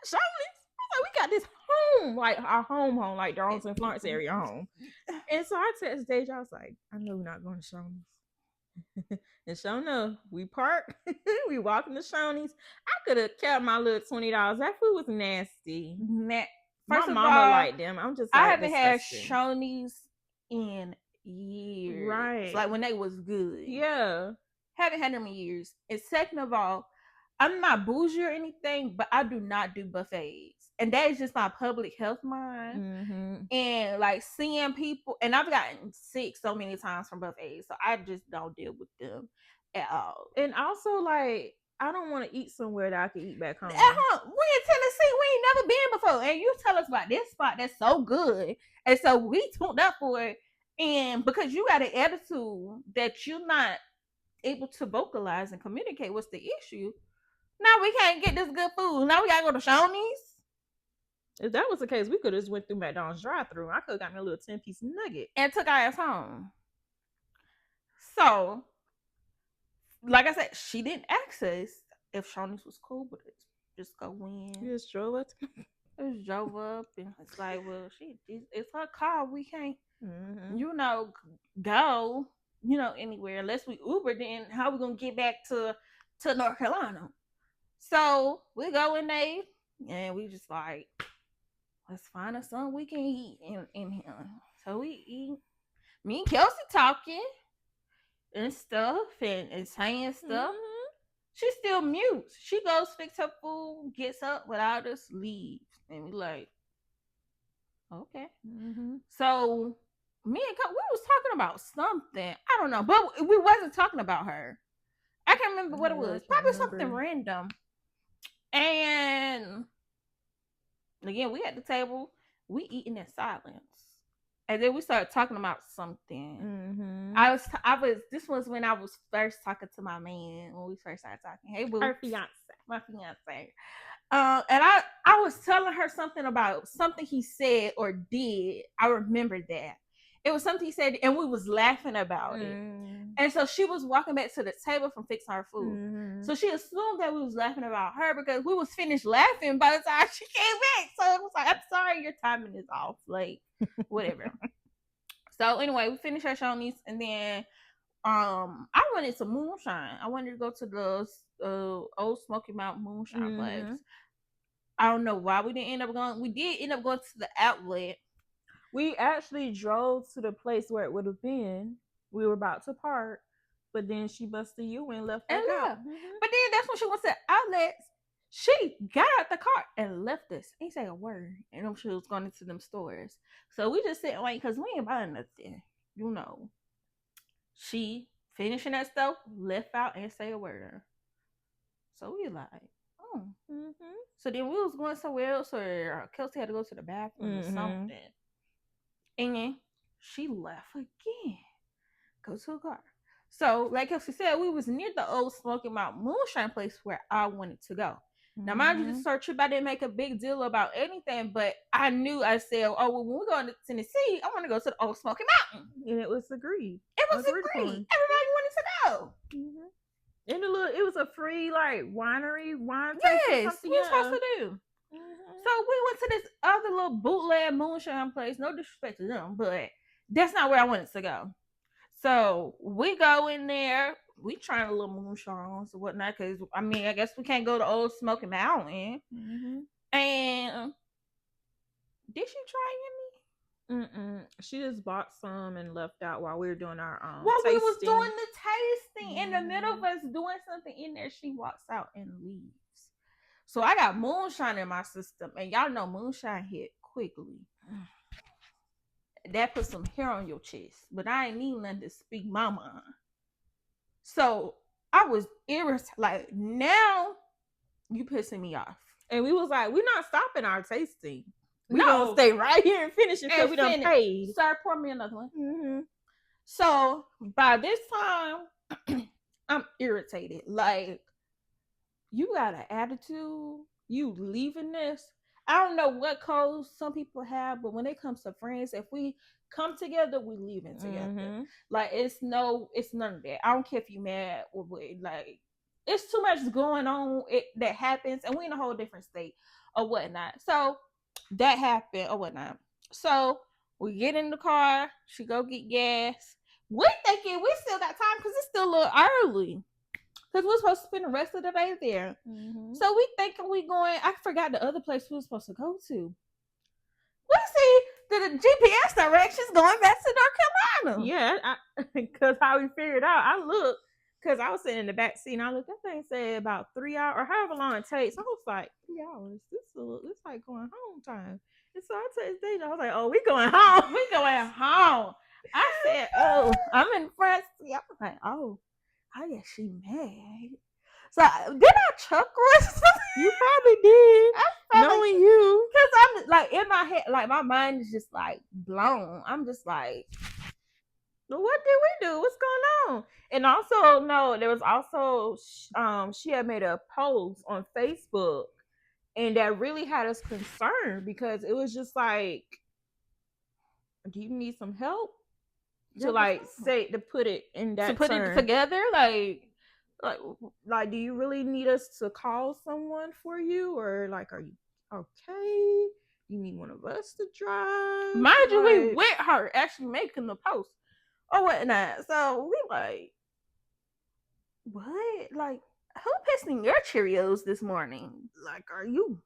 Shoney's? I'm like, we got this home, like our home, like Darlington and Florence area home. And so I text Deja, I was like, I know we're not going to Shoney's. And sure enough, we parked. We walked into Shoney's. I could have kept my little $20. That food was nasty. First My of mama all, liked them. I'm just like, I haven't had disgusting. Shoney's in years. Right. Like when they was good. Yeah. Haven't had them in years. And second of all, I'm not bougie or anything, but I do not do buffets. And that is just my public health mind. Mm-hmm. And like seeing people, and I've gotten sick so many times from buffets, so I just don't deal with them at all. And also, like, I don't want to eat somewhere that I can eat back home. At home, we in Tennessee, we ain't never been before, and you tell us about this spot that's so good, and so we tuned up for it. And because you got an attitude that you're not able to vocalize and communicate what's the issue, now we can't get this good food. Now we gotta go to Shoney's. If that was the case, we could have just went through McDonald's drive-thru. I could have got me a little 10-piece nugget and took our ass home. So, like I said, she didn't ask us if Shoney's was cool with it. Just go in. You just drove up. Just drove up, and it's like, well, it's her car. We can't, Mm-hmm. go, anywhere unless we Uber. Then how we gonna get back to North Carolina? So we go in there, and we just like, let's find us something we can eat in here. So we eat. Me and Kelsey talking and stuff and saying stuff. Mm-hmm. She still mutes. She goes fix her food, gets up without us, leaves. And we like, okay. Mm-hmm. So me and we was talking about something. I don't know. But we wasn't talking about her. I can't remember what it was. Probably something random. And again, we at the table, we eating in silence. And then we started talking about something. Mm-hmm. This was when I was first talking to my man, when we first started talking. Hey, boo. Her fiance. My fiance. And I was telling her something about something he said or did. I remember that. It was something he said, and we was laughing about it. And so she was walking back to the table from fixing her food. Mm-hmm. So she assumed that we was laughing about her because we was finished laughing by the time she came back. So it was like, I'm sorry, your timing is off. Like, whatever. So anyway, we finished our Shoney's, and then I wanted some moonshine. I wanted to go to the Old Smoky Mountain moonshine place. I don't know why we didn't end up going. We did end up going to the outlet. We actually drove to the place where it would have been. We were about to park, but then she busted you and left back out. Mm-hmm. But then that's when she went to the outlets. She got out the car and left us. Ain't say a word. And she was going into them stores. So we just sitting like, because we ain't buying nothing. She finishing that stuff, left out and say a word. So we like, oh. Mm-hmm. So then we was going somewhere else, or Kelsey had to go to the bathroom or something. And then she left again. Go to a car. So, like Kelsey said, we was near the Old Smoky Mountain moonshine place where I wanted to go. Now, mind you, this search trip, I didn't make a big deal about anything, but I said, oh, well, when we go to Tennessee, I want to go to the Old Smoky Mountain. And it was agreed. It was agreed. Everybody wanted to go. Mm-hmm. And it was a free, like, wine yes, we were supposed to do. Mm-hmm. So we went to this other little bootleg moonshine place. No disrespect to them, but that's not where I wanted to go. So we go in there. We trying a little moonshines or whatnot, because I guess we can't go to Old Smoky Mountain. Mm-hmm. And did she try any? She just bought some and left out while we were doing our while tasting. We was doing the tasting. In the middle of us doing something in there, she walks out and leaves. So I got moonshine in my system, and y'all know moonshine hit quickly. That put some hair on your chest, but I ain't need nothing to speak my mind. So I was irritated. Like, now you pissing me off. And we was like, we're not stopping our tasting. We No. gonna stay right here and finish it because we done finish. paid. Sir, pour me another one. Mm-hmm. So by this time, I'm irritated. Like, you got an attitude. You leaving this. I don't know what codes some people have, but when it comes to friends, if we come together, we leaving together. Mm-hmm. Like, it's none of that. I don't care if you mad or what. Like, it's too much going on that happens, and we in a whole different state or whatnot. So that happened or whatnot. So we get in the car. She go get gas. We thinking we still got time because it's still a little early. Because we're supposed to spend the rest of the day there. Mm-hmm. So we thinking we going. I forgot the other place we were supposed to go to. We see the GPS directions going back to North Carolina. Yeah, because how we figured out, I looked, because I was sitting in the back seat, and I looked, that thing said about 3 hours, or however long it takes. I was like, 3 hours? This like going home time. And so I texted Deja, I was like, oh, we going home. We going home. I said, oh, I'm in front seat. I was like, oh yeah, she mad. So did I chuckle or something? You probably did. Knowing you. Because I'm like, in my head, like, my mind is just like blown. I'm just like, what did we do? What's going on? And also, no, there was also, she had made a post on Facebook, and that really had us concerned, because it was just like, do you need some help? To put it in that to put term. it together, like, do you really need us to call someone for you, or like, are you okay? You need one of us to drive? Mind you, we with her actually making the post or whatnot. So we like, what? Like, who pissed in your Cheerios this morning? Like, are you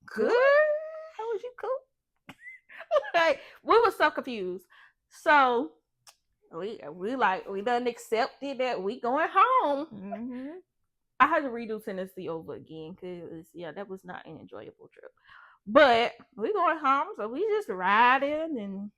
good? How was you cool? Like, we were so confused. So we done accepted that we going home. Mm-hmm. I had to redo Tennessee over again because that was not an enjoyable trip. But we going home, so we just riding and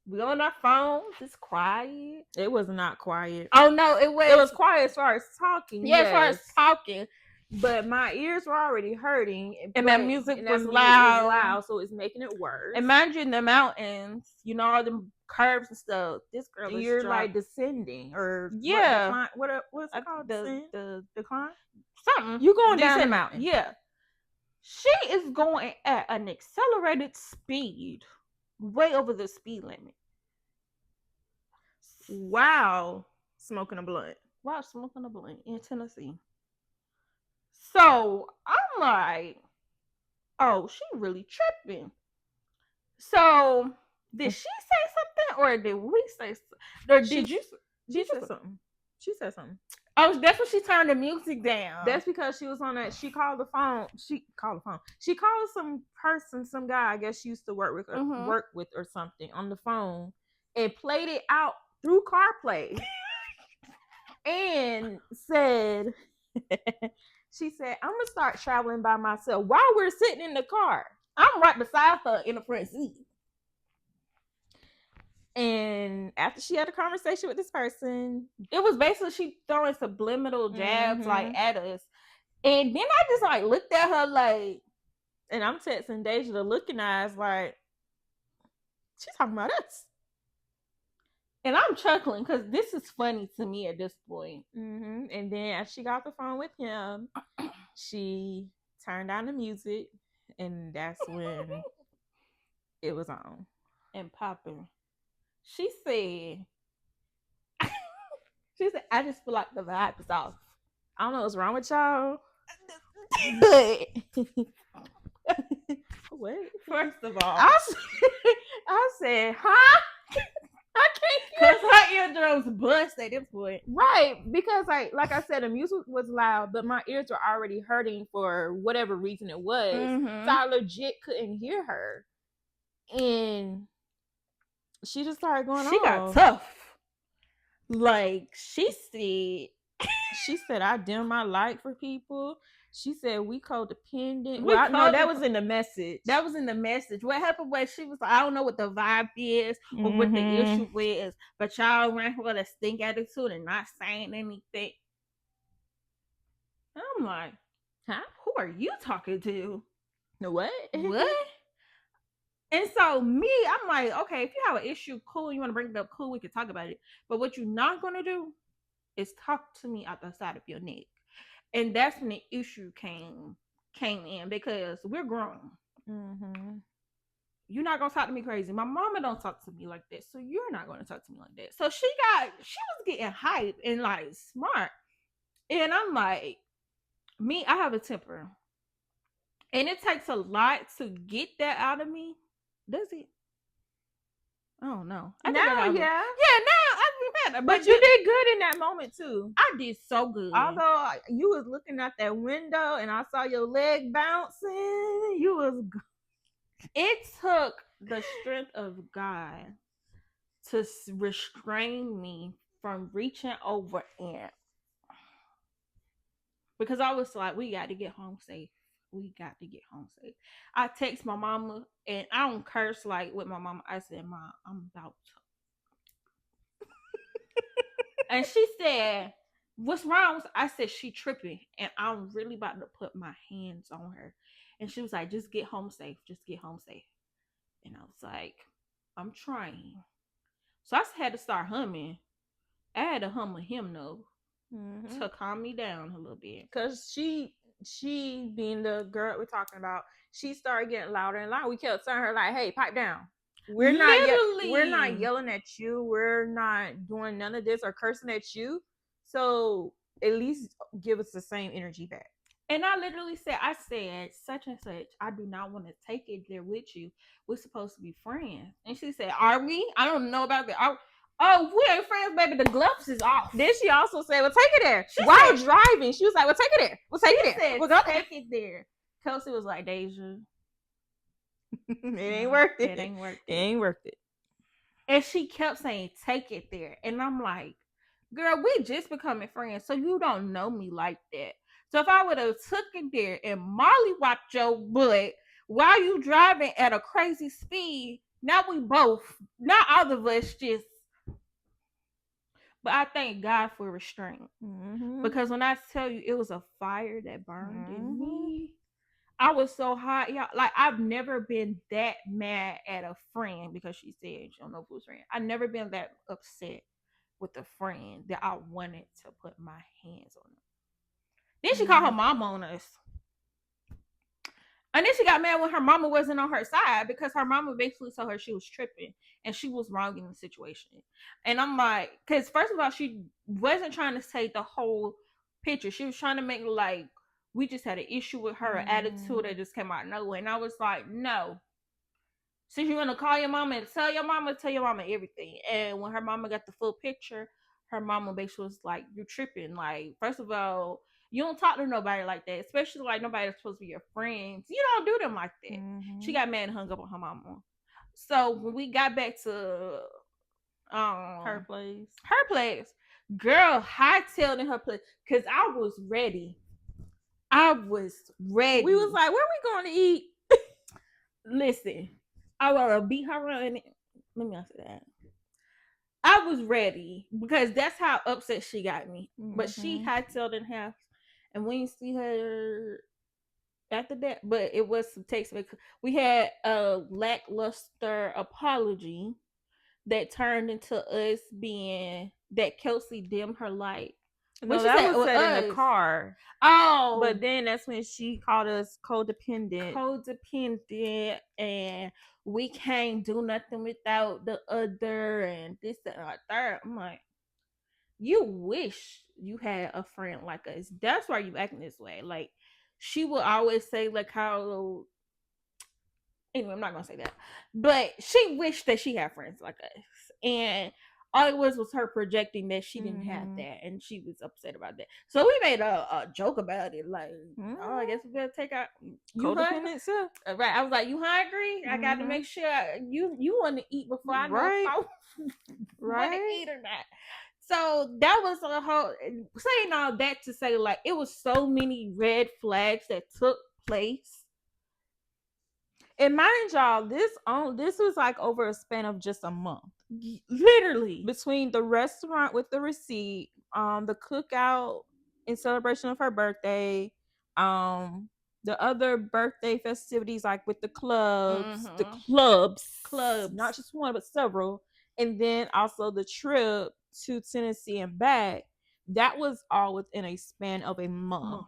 we on our phones. It's quiet. It was not quiet. Oh no, it was. It was quiet as far as talking. Yeah, as far as talking. But my ears were already hurting, and that music was loud, so it's making it worse. Imagine the mountains, all the curves and stuff. This girl is you're like descending, or what's it called? The decline? Something. You going down the mountain? Yeah. She is going at an accelerated speed, way over the speed limit. Wow, smoking a blunt. In Tennessee. So I'm like, oh, she really tripping. So did she say something, or did we say something? Or did you? She said something. She said something. Oh, that's when she turned the music down. That's because she was on that. She called the phone. She called some person, some guy I guess she used to work with or something on the phone, and played it out through CarPlay. And said, she said, I'm gonna start traveling by myself while we're sitting in the car. I'm right beside her in the front seat. And after she had a conversation with this person, it was basically she throwing subliminal jabs like at us. And then I just like looked at her like, and I'm texting Deja the looking eyes like, she's talking about us. And I'm chuckling because this is funny to me at this point. Mm-hmm. And then as she got off the phone with him, she turned down the music, and that's when it was on and popping. She said, I just feel like the vibe is off. I don't know what's wrong with y'all. But what? First of all, I said, huh? I can't hear her eardrums bust at this point. Right, because like I said, the music was loud, but my ears were already hurting for whatever reason it was. Mm-hmm. So I legit couldn't hear her. And she just started going on. She got tough. Like, she said, I dim my light for people. She said we codependent. We Well, no, that codep- was in the message. That was in the message. What happened was she was like, I don't know what the vibe is or what the issue is, but y'all ran with a stink attitude and not saying anything. I'm like, Huh? who are you talking to? What? What? And so me, I'm like, okay, if you have an issue, cool, you want to bring it up, cool, we can talk about it. But what you're not gonna do is talk to me out the side of your neck. And that's when the issue came in because we're grown. Mm-hmm. You're not gonna talk to me crazy. My mama don't talk to me like that, so you're not gonna talk to me like that. So she was getting hype and like smart. And I'm like, me, I have a temper. And it takes a lot to get that out of me. Does it? I don't know. Now, yeah. yeah. Yeah, now I be better. But you did good in that moment too. I did so good. Although you was looking out that window and I saw your leg bouncing, you was it took the strength of God to restrain me from reaching over and because I was like, we got to get home safe. We got to get home safe. I text my mama and I don't curse like with my mama. I said, Mom, I'm about to. And she said, what's wrong? I said, she tripping and I'm really about to put my hands on her. And she was like, just get home safe. Just get home safe. And I was like, I'm trying. So I had to start humming. I had to hum a hymnal to calm me down a little bit. Because she being the girl we're talking about, she started getting louder and louder. We kept telling her like, hey, pipe down. We're not yelling at you. We're not doing none of this or cursing at you. So at least give us the same energy back. And I literally said, such and such, I do not want to take it there with you. We're supposed to be friends. And she said, are we? I don't know about that. Oh, we ain't friends, baby. The gloves is off. Then she also said, well, take it there. While driving, she was like, well, take it there. We'll take it there. We'll go take it there. Kelsey was like, Deja. It ain't worth it. It ain't worth it. It ain't worth it. And she kept saying, take it there. And I'm like, girl, we just becoming friends, so you don't know me like that. So if I would have took it there and Molly whopped your butt while you driving at a crazy speed, now all of us just. But I thank God for restraint. Because when I tell you it was a fire that burned in me, I was so hot. Yeah, like I've never been that mad at a friend because she said she don't know who's friend. I've never been that upset with a friend that I wanted to put my hands on them. Then she called her mama on us. And then she got mad when her mama wasn't on her side because her mama basically told her she was tripping and she was wrong in the situation. And I'm like, because first of all, she wasn't trying to say the whole picture. She was trying to make like we just had an issue with her attitude that just came out of nowhere. And I was like, no. Since you want to call your mama and tell your mama everything. And when her mama got the full picture, her mama basically was like, you're tripping. Like, first of all, you don't talk to nobody like that, especially like nobody that's supposed to be your friends. You don't do them like that. She got mad and hung up on her mama. So when we got back to her place, girl, hightailed in her place because I was ready. We was like, where we going to eat? Listen, I want to beat her on it. Let me answer that. I was ready because that's how upset she got me. But she hightailed in house. And we didn't see her after that, but it was some text. We had a lackluster apology that turned into us being that Kelsey dimmed her light. No, that was said in the car. Oh, but then that's when she called us codependent, and we can't do nothing without the other, and this and the third. I'm like, you wish you had a friend like us. That's why you acting this way. Like, she will always say like how. Anyway, I'm not gonna say that, but she wished that she had friends like us, and all it was her projecting that she didn't have that, and she was upset about that. So we made a joke about it, like, oh, I guess we better take out codependent stuff. Right? I was like, you hungry? I got to make sure you want to eat before I know if I want to eat or not. So that was a whole saying all that to say like it was so many red flags that took place. And mind y'all, this was like over a span of just a month. Literally. Between the restaurant with the receipt, the cookout in celebration of her birthday, the other birthday festivities like with the clubs, Clubs. not just one but several, and then also the trip to Tennessee and back. That was all within a span of a month.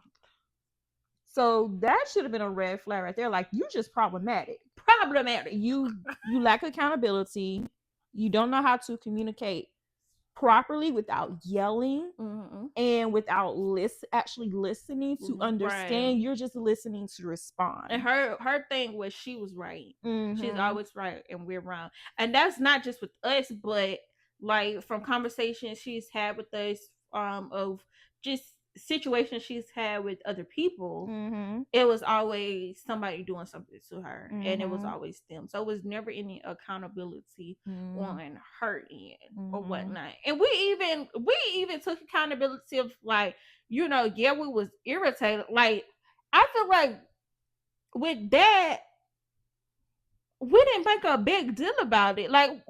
So that should have been a red flag right there. Like, you just problematic. You lack accountability. You don't know how to communicate properly without yelling and without actually listening to understand. You're just listening to respond. And her thing was she was right. She's always right and we're wrong. And that's not just with us, but like from conversations she's had with us, of just situations she's had with other people. It was always somebody doing something to her, and it was always them. So it was never any accountability on her end or whatnot. And we even took accountability of like, we was irritated. Like, I feel like with that, we didn't make a big deal about it. Like,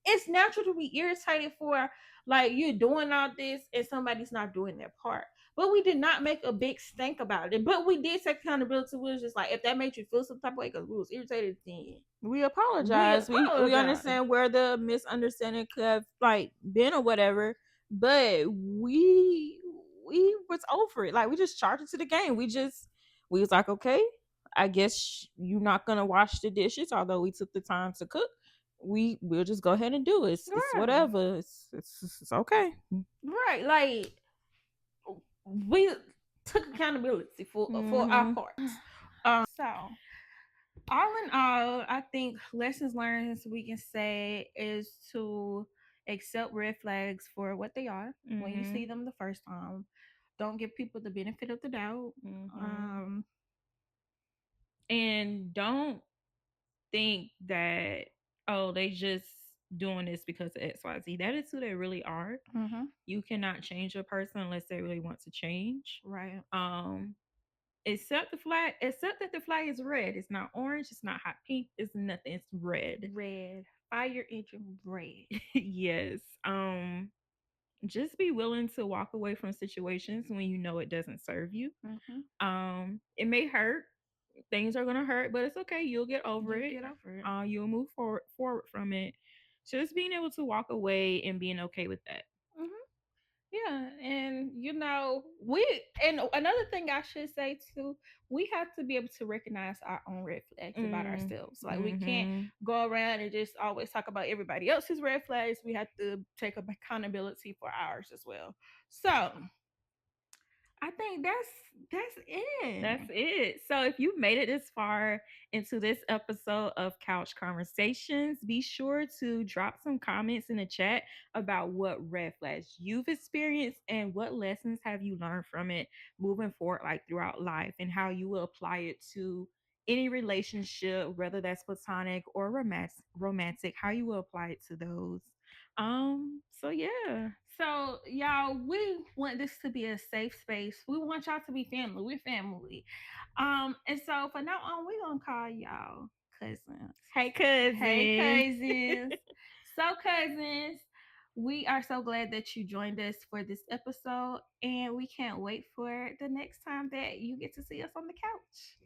it's natural to be irritated for like you doing all this and somebody's not doing their part. But we did not make a big stink about it. But we did take accountability. We was just like, if that made you feel some type of way because we was irritated, then we apologize. We understand where the misunderstanding could have like been or whatever. But we was over it. Like, we just charged it to the game. We was like, okay, I guess you're not gonna wash the dishes, although we took the time to cook. We'll just go ahead and do it. It's whatever. It's okay. Right. Like, we took accountability for our parts. So all in all, I think lessons learned we can say is to accept red flags for what they are when you see them the first time. Don't give people the benefit of the doubt. And don't think that, oh, they just doing this because of XYZ. That is who they really are. You cannot change a person unless they really want to change. Right. Except that the flag is red. It's not orange, it's not hot pink, it's nothing. It's red. Fire engine red. Yes. Just be willing to walk away from situations when you know it doesn't serve you. It may hurt. Things are gonna hurt, but it's okay. You'll get over it. You'll move forward from it. Just being able to walk away and being okay with that. Yeah, and and another thing I should say too, we have to be able to recognize our own red flags about ourselves. Like, we can't go around and just always talk about everybody else's red flags. We have to take accountability for ours as well. So I think that's it. That's it. So if you made it this far into this episode of Couch Conversations, be sure to drop some comments in the chat about what red flags you've experienced and what lessons have you learned from it moving forward, like throughout life, and how you will apply it to any relationship, whether that's platonic or romantic, how you will apply it to those. So yeah. So y'all, we want this to be a safe space. We want y'all to be family. We're family. And so for now on, we're gonna call y'all cousins. Hey cousins. Hey cousins. So cousins, we are so glad that you joined us for this episode, and we can't wait for the next time that you get to see us on the couch.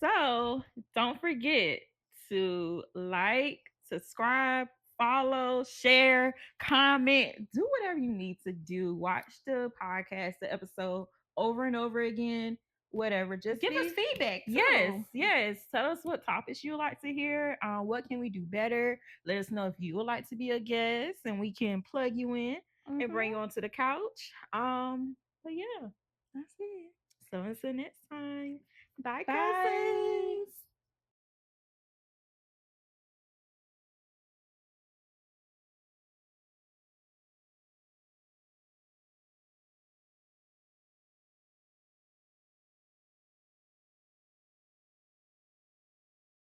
So don't forget to like, subscribe, follow, share, comment, do whatever you need to do. Watch the podcast, the episode over and over again. Whatever, just give us feedback too. Yes, tell us what topics you would like to hear. What can we do better? Let us know if you would like to be a guest and we can plug you in and bring you onto the couch. But yeah, that's it. So until next time, bye. Cousins.